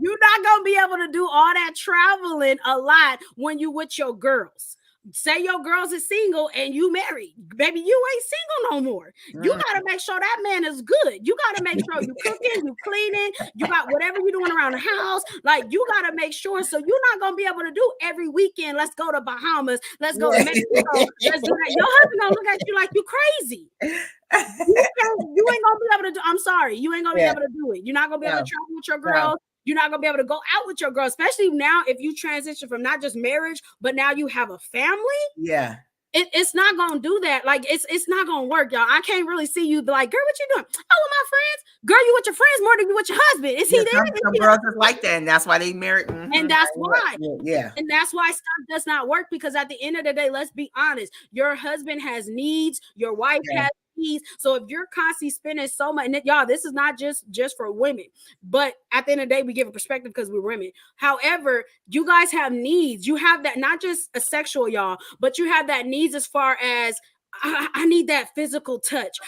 You're not gonna be able to do all that traveling a lot when you with your girls. Say your girls is single and you married, baby, you ain't single no more. You gotta make sure that man is good. You gotta make sure you cooking, you cleaning, you got whatever you're doing around the house. Like you gotta make sure. So you're not gonna be able to do every weekend. Let's go to Bahamas. Let's go to Mexico. Let's do that. Your husband gonna look at you like you crazy. You ain't gonna be able to do. I'm sorry, you ain't gonna be
Yeah.
able to do it. You're not gonna be able
No.
to travel with your
No.
girls. You're not gonna be able to go out with your girl, especially now if you transition from not just marriage, but now you have a family.
Yeah.
It's not gonna do that. Like it's not gonna work, y'all. I can't really see you be like, girl, what you doing? Oh, with my friends. Girl, you with your friends more than you with your husband. Is he
Yeah,
there?
some girls is like that, and that's why they married.
And that's why.
Yeah.
And that's why stuff does not work, because at the end of the day, let's be honest, your husband has needs, your wife has needs. So if you're constantly spending so much, and y'all, this is not just for women, but at the end of the day, we give a perspective because we're women. However, you guys have needs. You have that, not just a sexual, y'all, but you have that needs as far as I need that physical touch.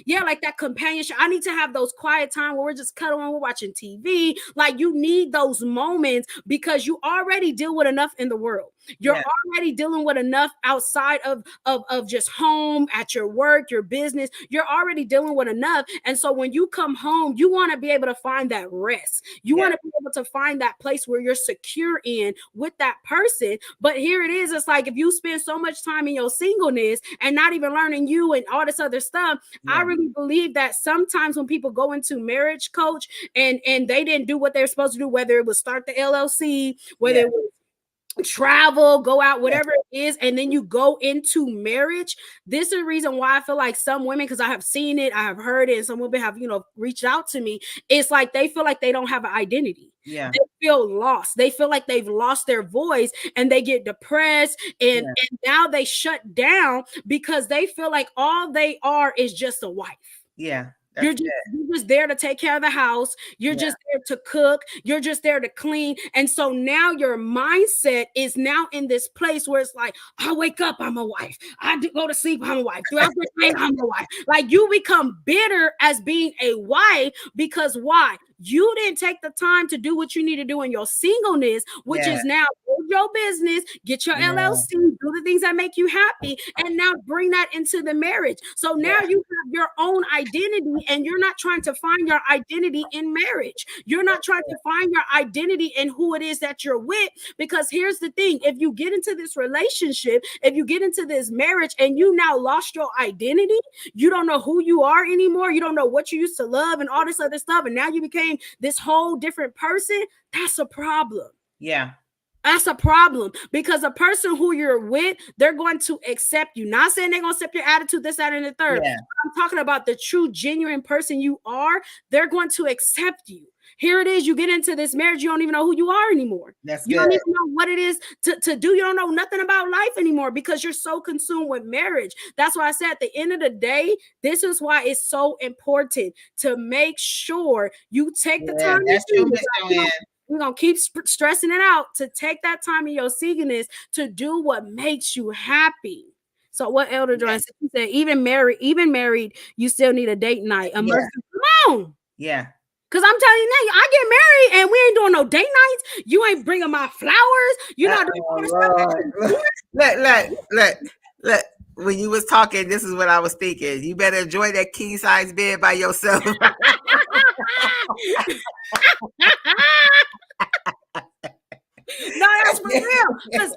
Yeah, like that companionship. I need to have those quiet time where we're just cuddling, we're watching TV. Like you need those moments because you already deal with enough in the world. You're already dealing with enough outside of just home, at your work, your business. You're already dealing with enough. And so when you come home, you want to be able to find that rest. You want to be able to find that place where you're secure in with that person. But here it is. It's like if you spend so much time in your singleness and not even learning you and all this other stuff, I really believe that sometimes when people go into marriage, coach, and they didn't do what they're supposed to do, whether it was start the LLC, whether it was travel, go out, whatever it is, and then you go into marriage. This is the reason why I feel like some women, because I have seen it, I have heard it, and some women have, reached out to me. It's like they feel like they don't have an identity.
Yeah.
They feel lost. They feel like they've lost their voice and they get depressed and now they shut down because they feel like all they are is just a wife.
Yeah.
You're just there to take care of the house. You're just there to cook. You're just there to clean. And so now your mindset is now in this place where it's like, I wake up, I'm a wife. I go to sleep, I'm a wife. Throughout the day, I'm a wife. Like you become bitter as being a wife because why? You didn't take the time to do what you need to do in your singleness, which is now build your business, get your LLC, do the things that make you happy, and now bring that into the marriage. So now you have your own identity, and you're not trying to find your identity in marriage. You're not trying to find your identity in who it is that you're with. Because here's the thing, if you get into this relationship, if you get into this marriage and you now lost your identity, you don't know who you are anymore. You don't know what you used to love and all this other stuff. And now you became this whole different person. That's a problem.
Yeah.
That's a problem because the person who you're with, they're going to accept you. Not saying they're going to accept your attitude, this, that, and the third.
Yeah.
I'm talking about the true, genuine person you are. They're going to accept you. Here it is. You get into this marriage. You don't even know who you are anymore. You don't even know what it is to do. You don't know nothing about life anymore because you're so consumed with marriage. That's why I said at the end of the day, this is why it's so important to make sure you take the time.
That's true, Miss Joanne.
We're going to keep stressing it out to take that time in your singleness to do what makes you happy. So what Elder Joanne said, even married, you still need a date night. Come on.
Yeah.
Cause I'm telling you now, I get married and we ain't doing no date nights. You ain't bringing my flowers. You're not doing all the stuff.
Look. When you was talking, this is what I was thinking. You better enjoy that king size bed by yourself.
No, that's for real. Because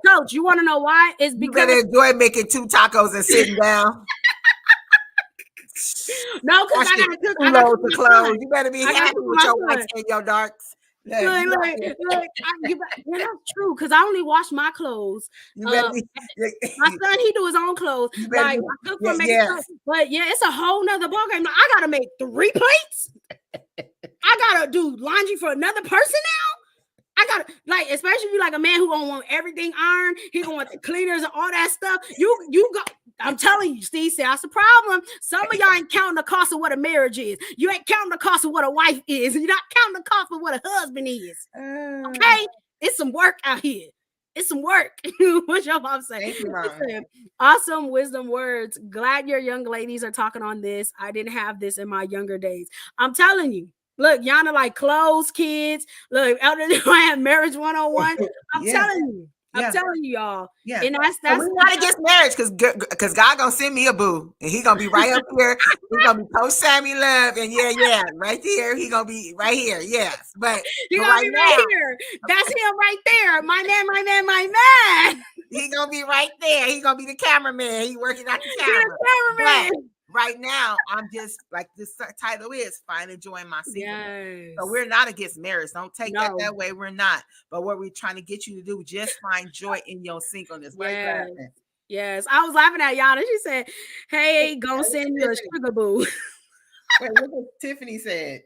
coach, you want to know why? It's because
you better enjoy making 2 tacos and sitting down.
No, because I gotta cook.
I gotta cook clothes. You better be happy with your whites and your darks.
Look, that's true. Because I only wash my clothes. My son, he do his own clothes. Like I cook for making sure. But yeah, it's a whole nother ballgame. Like, I gotta make 3 plates. I gotta do laundry for another person now. I gotta, like, especially if you like a man who gonna want everything ironed, he gonna want the cleaners and all that stuff. You go. I'm telling you, Steve, that's the problem. Some of y'all ain't counting the cost of what a marriage is. You ain't counting the cost of what a wife is. You're not counting the cost of what a husband is. Okay? It's some work out here. It's some work. What's your mom saying? Awesome wisdom words. Glad your young ladies are talking on this. I didn't have this in my younger days. I'm telling you. Look, Yana like clothes, kids. Look, Elder I have marriage 101. I'm telling you. I'm telling you, y'all.
Yeah.
And that's
we not against marriage because God gonna send me a boo. And he gonna be right up here. He's gonna be Coach Sammy Love. And right there. He gonna be right here. Yes. But
he gonna be right here. That's him right there. My man.
He gonna be right there. He gonna be the cameraman. He working out the camera. But right now, I'm just like this title is fine enjoying my singleness.
Yes.
So we're not against marriage. Don't take that way. We're not. But what we're trying to get you to do, just find joy in your singleness.
Yes. I was laughing at Yana. She said, "Hey, gonna send you a sugar boo."
Wait, what did Tiffany said?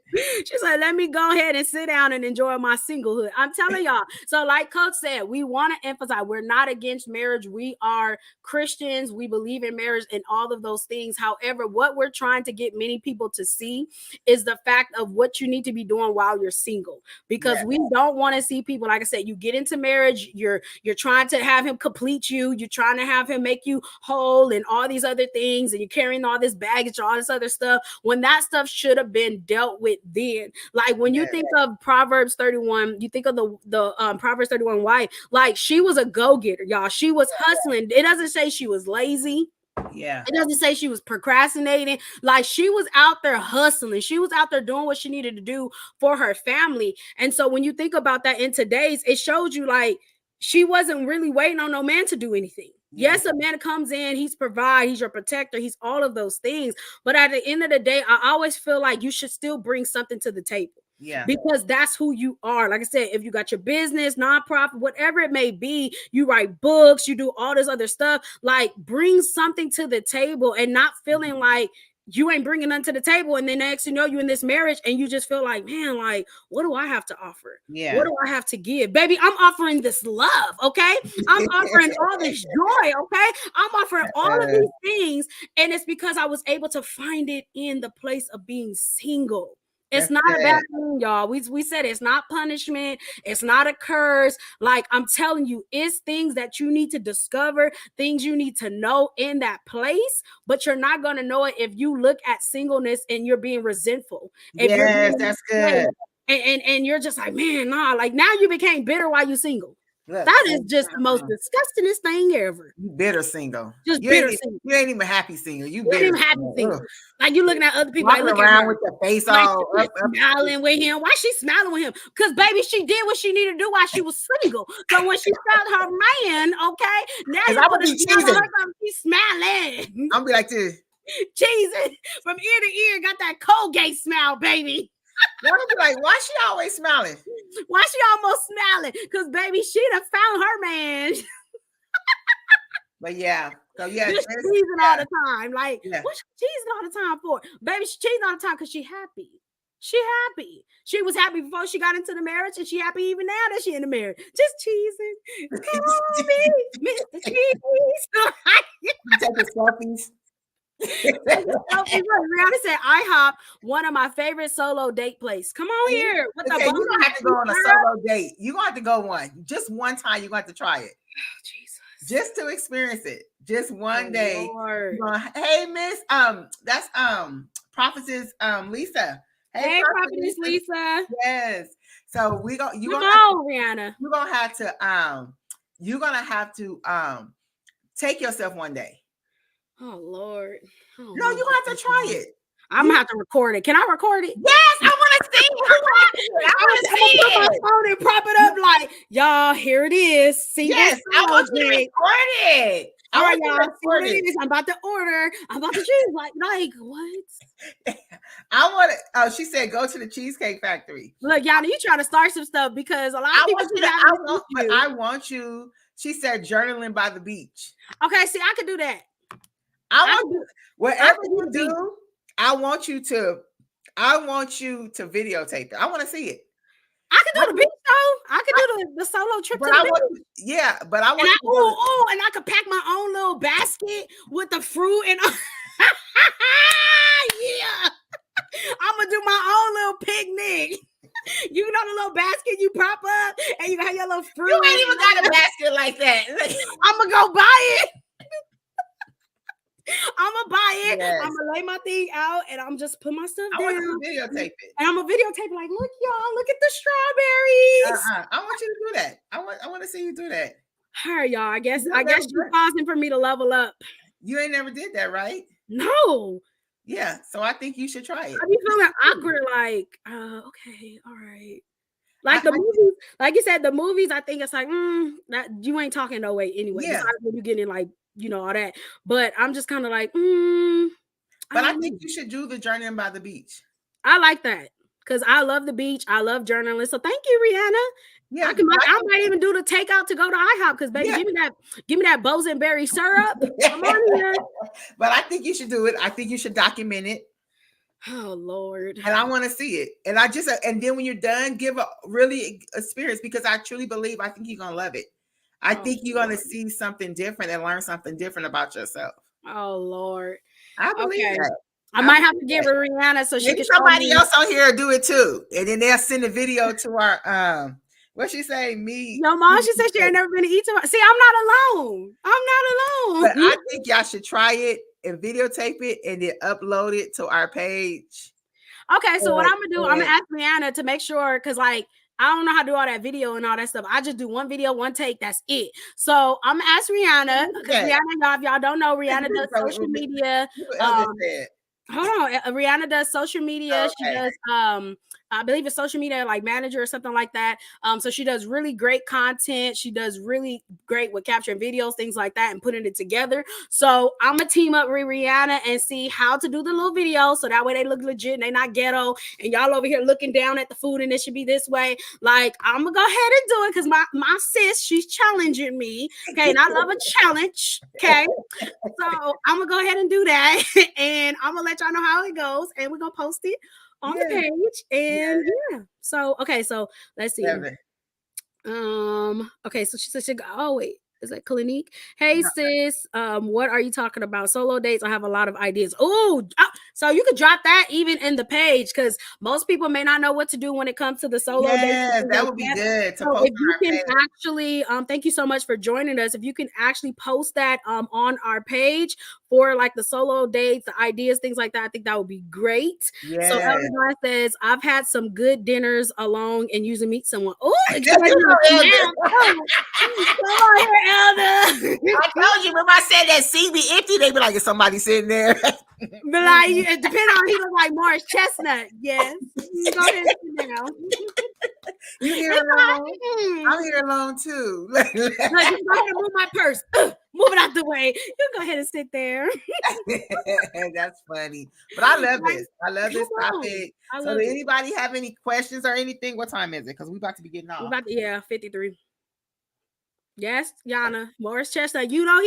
She's like, let me go ahead and sit down and enjoy my singlehood. I'm telling y'all. So like Coach said, we want to emphasize we're not against marriage. We are Christians. We believe in marriage and all of those things. However, what we're trying to get many people to see is the fact of what you need to be doing while you're single. Because we don't want to see people, like I said, you get into marriage, you're trying to have him complete you. You're trying to have him make you whole and all these other things. And you're carrying all this baggage, all this other stuff. When that stuff should have been dealt with then. Like when you think of Proverbs 31, you think of the Proverbs 31 wife, like she was a go-getter, y'all. She was hustling. It doesn't say she was lazy.
Yeah.
It doesn't say she was procrastinating. Like she was out there hustling. She was out there doing what she needed to do for her family. And so when you think about that in today's, it shows you like she wasn't really waiting on no man to do anything. Yes, a man comes in, he's provide, he's your protector, he's all of those things. But at the end of the day, I always feel like you should still bring something to the table.
Yeah.
Because that's who you are. Like I said, if you got your business, nonprofit, whatever it may be, you write books, you do all this other stuff, like bring something to the table and not feeling like you ain't bringing nothing to the table. And then next you know you in this marriage and you just feel like, man, like, what do I have to offer?
Yeah.
What do I have to give? Baby, I'm offering this love, okay? I'm offering all this joy, okay? I'm offering all of these things. And it's because I was able to find it in the place of being single. It's not a bad thing, y'all. We said it's not punishment. It's not a curse. Like I'm telling you, it's things that you need to discover, things you need to know in that place. But you're not going to know it if you look at singleness and you're being resentful.
Yes, that's good.
And you're just like, man, nah. Like now you became bitter while you're single. Look, that is just the most disgustingest thing ever.
You bitter single.
Just bitter single.
You ain't even happy single. You
ain't even happy single. Like you looking at other people, like looking around
with your face all
up, smiling with him. Why she smiling with him? Because baby, she did what she needed to do while she was single. So when she found her man, okay, now you put a smile on her, she's smiling.
I'm be like this,
cheesing from ear to ear. Got that Colgate smile, baby.
Why be like, why she always smiling?
Why she almost smiling? Because baby, she done found her man.
But yeah, so yeah,
she's cheesing all the time. Like, what's she cheesing all the time for? Baby, she cheesing all the time because she happy. She happy. She was happy before she got into the marriage, and she happy even now that she in the marriage. Just cheesing. Call me, Mr. Cheese.
Taking selfies.
Rihanna said IHOP, one of my favorite solo date places. Come on here.
You don't have to go on a solo date. You're going to have to go one. Just one time you're going to have to try it.
Oh, Jesus.
Just to experience it. Just one day. Hey, Miss, that's Prophetess Lisa. Hey,
Hey,
Prophet
Prophetess
Lisa.
Lisa.
Yes. So we go.
Come on, Rihanna.
You're gonna have to. You're gonna have to. Take yourself one day.
Oh Lord. I
No,
don't know
you
about
have
this
to try
one.
it.
I'm gonna have to record it. Can I record it?
Yes, I want to see it. I want to
I'm gonna put
see
my
it.
phone and prop it up like, y'all, here it is. Single
Yes, I
solo
want you to
date.
record it.
All
I
right,
want you
y'all,
to
see what
record
it
it.
is. I'm about to order. I'm about to choose. Like what?
I want to. Oh, she said go to the Cheesecake Factory.
Look, y'all, you trying to start some stuff because a lot of
I
people
want you
keep
to.
having
I
this
want, but
issue.
I want you. She said journaling by the beach.
Okay, see, I could do that.
I
I
want
could do,
you.
I
Whatever
could do
you
the beat.
do, I want you to. I want you to videotape it. I want to see it.
I could do the beach though. I could do the solo trip
But
to the
I
beach.
want. Yeah, but I
And
want you to go to.
and I could pack my own little basket with the fruit and yeah. I'm gonna do my own little picnic. You know the little basket you prop up and you got your little fruit.
You ain't even got a basket like that.
I'm gonna go buy it. I'm gonna buy it.
Yes.
I'm gonna lay my thing out and I'm just put my stuff
I
down.
want you to videotape it.
And I'm gonna videotape like, look, y'all, look at the strawberries.
I want you to do that. I want to see you do that.
All right, y'all. I guess
never
you're pausing for me to level up.
You ain't never did that, right?
No.
Yeah. So I think you should try it.
I be feeling awkward, like, okay, all right. Like the movies, like you said, the movies, I think it's like, that you ain't talking no way anyway.
Yeah.
Besides when you getting like, all that. But I'm just kind of like,
But I think you should do the journeying by the beach.
I like that because I love the beach. I love journalists. So thank you, Rihanna. Yeah, I might even do the takeout to go to IHOP because baby, give me that bosenberry syrup. Come on here.
But I think you should do it. I think you should document it.
Oh Lord.
And I want to see it. And and then when you're done, give a really experience because I truly believe I think you're gonna love it. I think you're gonna see something different and learn something different about yourself.
Oh Lord.
I believe that.
I might have to get with Rihanna so she can
somebody else on here do it too. And then they'll send a video to our what she say? Me.
Your mom, she said she ain't never been to eat. See, I'm not alone.
But I think y'all should try it and videotape it and then upload it to our page.
Okay, so what I'm gonna do, I'm gonna ask Rihanna to make sure because like I don't know how to do all that video and all that stuff. I just do one video, one take. That's it. So I'm gonna ask Rihanna because Rihanna, y'all, if y'all don't know, Rihanna does social media. Hold on, Rihanna does social media. She does I believe it's social media like manager or something like that. So she does really great content. She does really great with capturing videos, things like that, and putting it together. So I'm gonna team up with Rihanna and see how to do the little video so that way they look legit and they not ghetto. And y'all over here looking down at the food and it should be this way. Like I'm gonna go ahead and do it because my sis, she's challenging me. Okay, and I love a challenge. Okay, so I'm gonna go ahead and do that, and I'm gonna let y'all know how it goes, and we're gonna post it on the page. And so okay, so let's see. Okay, so she said oh wait, is that Clinique? Hey sis, what are you talking about? Solo dates. I have a lot of ideas. Oh, so you could drop that even in the page because most people may not know what to do when it comes to the solo dates.
Yeah, that would be good.
So if you can actually, thank you so much for joining us. If you can actually post that on our page for like the solo dates, the ideas, things like that, I think that would be great. Yeah. So Elder says, I've had some good dinners alone and using meet someone. Oh, come on here, Elder.
I told you, remember I said that seat be empty, they be like, is somebody sitting there?
But like, it depends on he look like Morris Chestnut. Yes. Go ahead and sit down.
You here alone? I'm here alone too.
Like, you go ahead and move my purse. Move it out the way. You go ahead and sit there.
That's funny. But I love this. I love this topic. So does anybody have any questions or anything? What time is it? Because we're about to be getting off.
53. Yes, Yana. Morris Chestnut. You know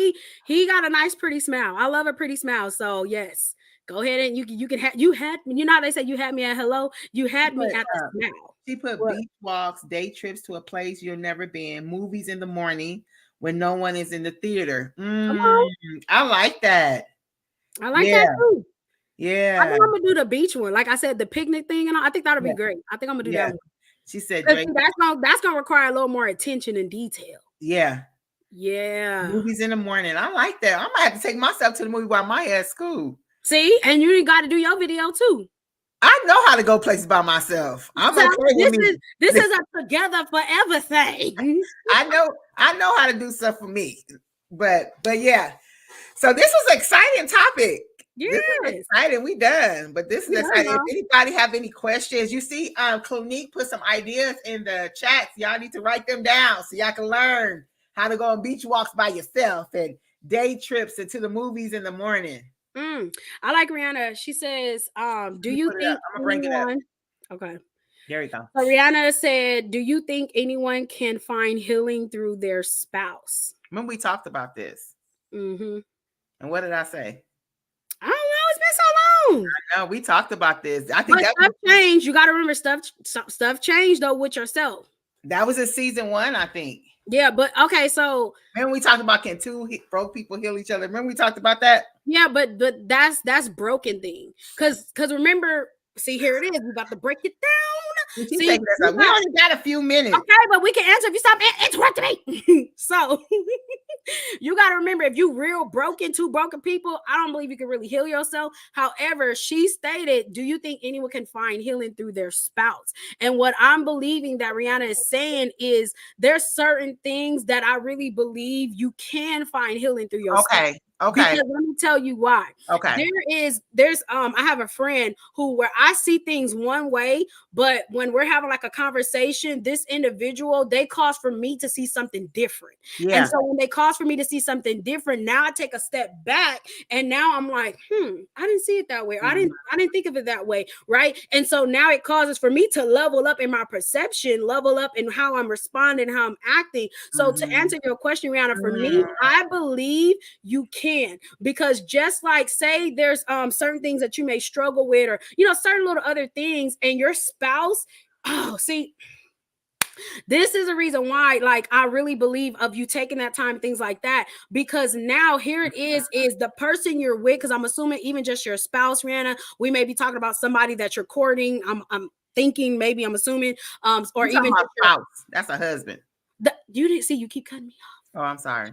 he got a nice pretty smile. I love a pretty smile. So yes. Go ahead and you can have how they say you had me at hello. You had me at the smile.
She put beach walks, day trips to a place you've never been, movies in the morning when no one is in the theater. I like that.
I like that too.
Yeah.
I think I'm gonna do the beach one. Like I said, the picnic thing, and I think that'll be great. I think I'm gonna do that one.
She said
that's gonna require a little more attention and detail.
Yeah.
Yeah.
Movies in the morning. I like that. I might have to take myself to the movie while my ass school.
See, and you got to do your video too.
I know how to go places by myself. I'm
So
okay with me.
this is a together forever thing.
I know how to do stuff for me. But yeah. So this was an exciting topic. This is
Yes.
exciting. We done, but this is
We done,
exciting. If
y'all.
anybody have any questions, you see, Clinique put some ideas in the chats. Y'all need to write them down so y'all can learn how to go on beach walks by yourself and day trips and to the movies in the morning.
I like Rihanna. She says,
Let
do
me
you
put it up.
think
I'm gonna bring it up.
anyone okay.
There we go.
So Rihanna said, do you think anyone can find healing through their spouse?
Remember we talked about this.
Mm-hmm.
And what did I say?
I don't know. It's been so long.
No, we talked about this. I think
But stuff changed. You got to remember stuff changed though with yourself.
that was in season 1, I think.
Yeah, but okay, so
Remember we talked about can two broke people heal each other? Remember we talked about that?
yeah, but that's broken thing. Cause remember, see here it is. We about to break it down.
She
See,
taking us up. We only got a few minutes.
okay, but we can answer if you stop interrupting me. So you got to remember, if you real broken, two broken people, I don't believe you can really heal yourself. However, she stated, do you think anyone can find healing through their spouse? And what I'm believing that Rihanna is saying is there's certain things that I really believe you can find healing through your spouse.
Okay.
Because let me tell you why.
Okay.
There's I have a friend who where I see things one way, but when we're having like a conversation, this individual, they cause for me to see something different.
Yeah.
And so when they cause for me to see something different, now I take a step back and now I'm like, I didn't see it that way. I didn't think of it that way. Right. And so now it causes for me to level up in my perception, level up in how I'm responding, how I'm acting. So to answer your question, Rihanna, for me, I believe you can, because just like say there's certain things that you may struggle with, or certain little other things, and your spouse, see, this is a reason why, like, I really believe of you taking that time, things like that, because now here it is the person you're with, because I'm assuming even just your spouse, Rihanna, we may be talking about somebody that you're courting. I'm thinking, maybe, I'm assuming, or even
just spouse. That's a husband.
You didn't see, you keep cutting me off.
Oh, I'm sorry.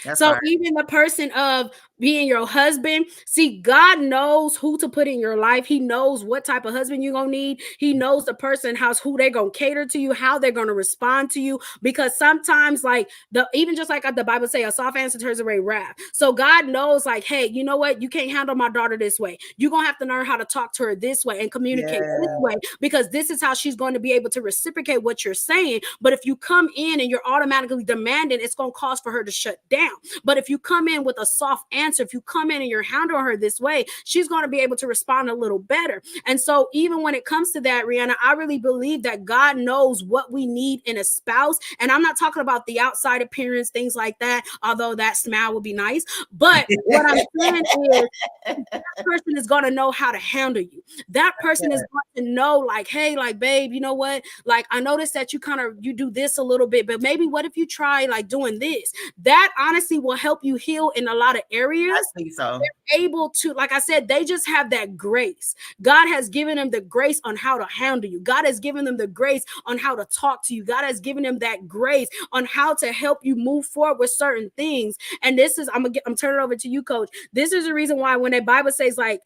That's
So
fine.
even the person of being your husband, see, God knows who to put in your life. He knows what type of husband you're gonna need. He knows the person who they're gonna cater to you, how they're gonna respond to you. Because sometimes, like, even just like the Bible say, a soft answer turns away wrath. So God knows, like, hey, you know what? You can't handle my daughter this way. You're gonna have to learn how to talk to her this way and communicate this way, because this is how she's going to be able to reciprocate what you're saying. But if you come in and you're automatically demanding, it's gonna cause for her to shut down. But if you come in with a soft answer, if you come in and you're handling her this way, she's going to be able to respond a little better. And so even when it comes to that, Rihanna, I really believe that God knows what we need in a spouse. And I'm not talking about the outside appearance, things like that, although that smile would be nice. But what I'm saying is that person is going to know how to handle you. That person is going to know, like, hey, like, babe, you know what? Like, I noticed that you do this a little bit, but maybe what if you try like doing this? That honestly will help you heal in a lot of areas.
I think so.
They're able to, like I said, they just have that grace. God has given them the grace on how to handle you. God has given them the grace on how to talk to you. God has given them that grace on how to help you move forward with certain things. And this is, I'm turning it over to you, Coach. This is the reason why when the Bible says, like,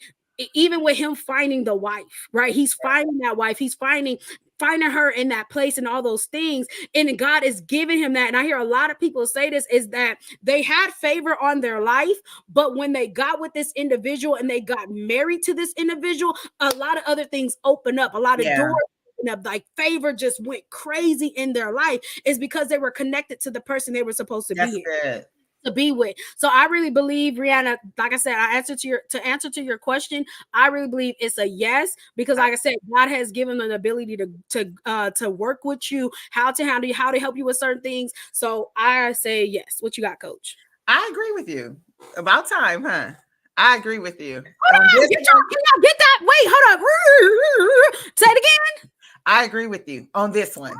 even with him finding the wife, right? He's finding that wife. He's finding her in that place and all those things. And God is giving him that. And I hear a lot of people say this, is that they had favor on their life, but when they got with this individual and they got married to this individual, a lot of other things open up, a lot of doors open up, like favor just went crazy in their life, is because they were connected to the person they were supposed to be in. To be with. So I really believe, Rihanna, like I said, to answer to your question, I really believe it's a yes, because like I said, God has given them the ability to work with you, how to handle you, how to help you with certain things. So I say yes. What you got, Coach?
I agree with you. About time, huh? I agree with you.
Hold on, can y'all get that? Wait, hold on. Say it again.
I agree with you on this one.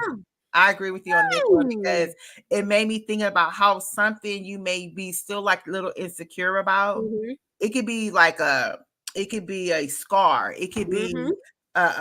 I agree with you on this one, because it made me think about how something you may be still like a little insecure about. It could be like it could be a scar. It could be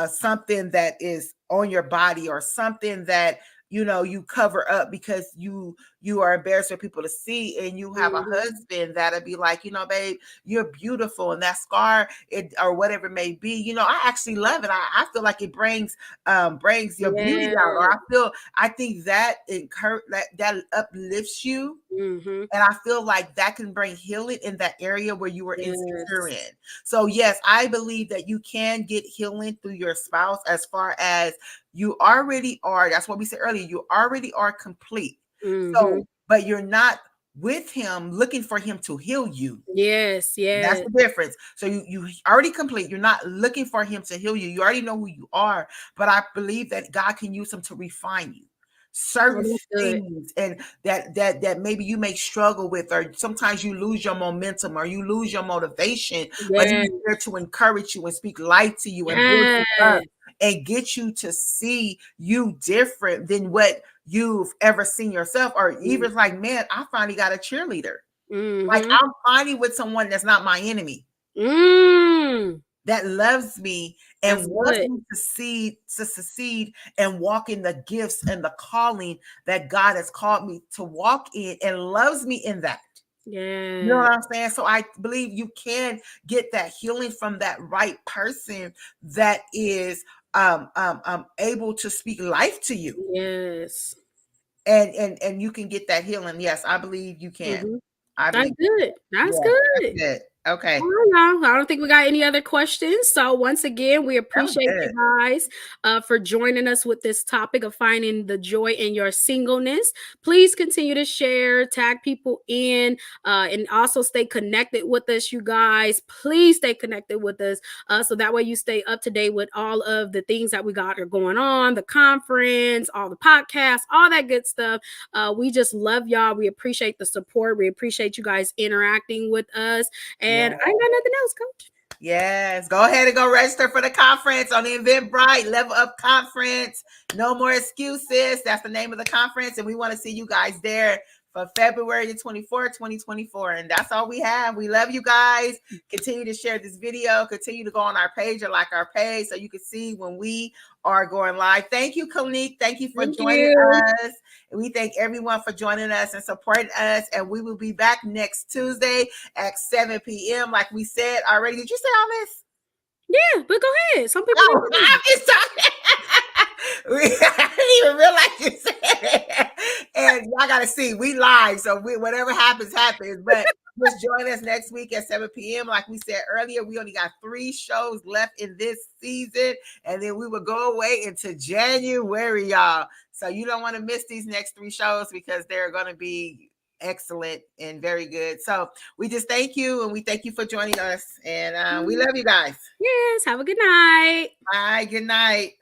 something that is on your body, or something that you cover up because you are embarrassed for people to see, and you have a
Mhm.
husband that'll be like, babe, you're beautiful, and that scar it or whatever it may be, I actually love it. I feel like it brings your beauty out, or
Yes.
I think that that uplifts you.
Mhm.
And I feel like that can bring healing in that area where you were insecure
Yes.
in. So, yes, I believe that you can get healing through your spouse, as far as you already are. That's what we said earlier. You already are complete.
Mhm.
So, but you're not with him looking for him to heal you.
Yes,
That's
yes.
the difference. So you already complete. You're not looking for him to heal you. You already know who you are. But I believe that God can use him to refine you.
Oh,
Certain
that's good.
things, and that maybe you may struggle with, or sometimes you lose your momentum or you lose your motivation, but
Yes.
he's there to encourage you and speak life to you and build you up
Yes.
and get you to see you different than what you've ever seen yourself. Or even like, man, I finally got a cheerleader. Like,
Mhm.
I'm finally with someone that's not my enemy,
Mm.
that loves me and
That's
wants
good.
me to succeed and walk in the gifts and the calling that God has called me to walk in, and loves me in that. You know
Yeah.
what I'm saying? So I believe you can get that healing from that right person that is able to speak life to you,
Yes.
and you can get that healing. Yes, I believe you can.
Mhm.
I
That's
believe.
good. That's
Yes,
good.
that's it. Okay.
All right, y'all. I don't think we got any other questions. So once again, we
That was
appreciate
good.
you guys for joining us with this topic of finding the joy in your singleness. Please continue to share, tag people in, and also stay connected with us, you guys. Please stay connected with us, so that way you stay up to date with all of the things that we got are going on, the conference, all the podcasts, all that good stuff. We just love y'all. We appreciate the support. We appreciate you guys interacting with us. And
Yeah.
I ain't got nothing else, coach.
Yes, go ahead and go register for the conference on the Eventbrite Level Up Conference. No more excuses. That's the name of the conference, and we want to see you guys there for February the 24th, 2024. And that's all we have. We love you guys. Continue to share this video. Continue to go on our page or like our page so you can see when we are going live. Thank you, Konique. Thank you for
Thank
joining
you.
us. And we thank everyone for joining us and supporting us. And we will be back next Tuesday at 7 p.m. Like we said already. Did you say all this?
Yeah, but go ahead. Some people
No,
need
I'm just talking. I didn't even realize you said it. And y'all got to see, we live. So whatever happens, happens. But just join us next week at 7 p.m. Like we said earlier, we only got 3 shows left in this season. And then we will go away into January, y'all. So you don't want to miss these next 3 shows because they're going to be excellent and very good. So we just thank you, and we thank you for joining us. And we love you guys.
Yes, have a good night.
Bye. Good night.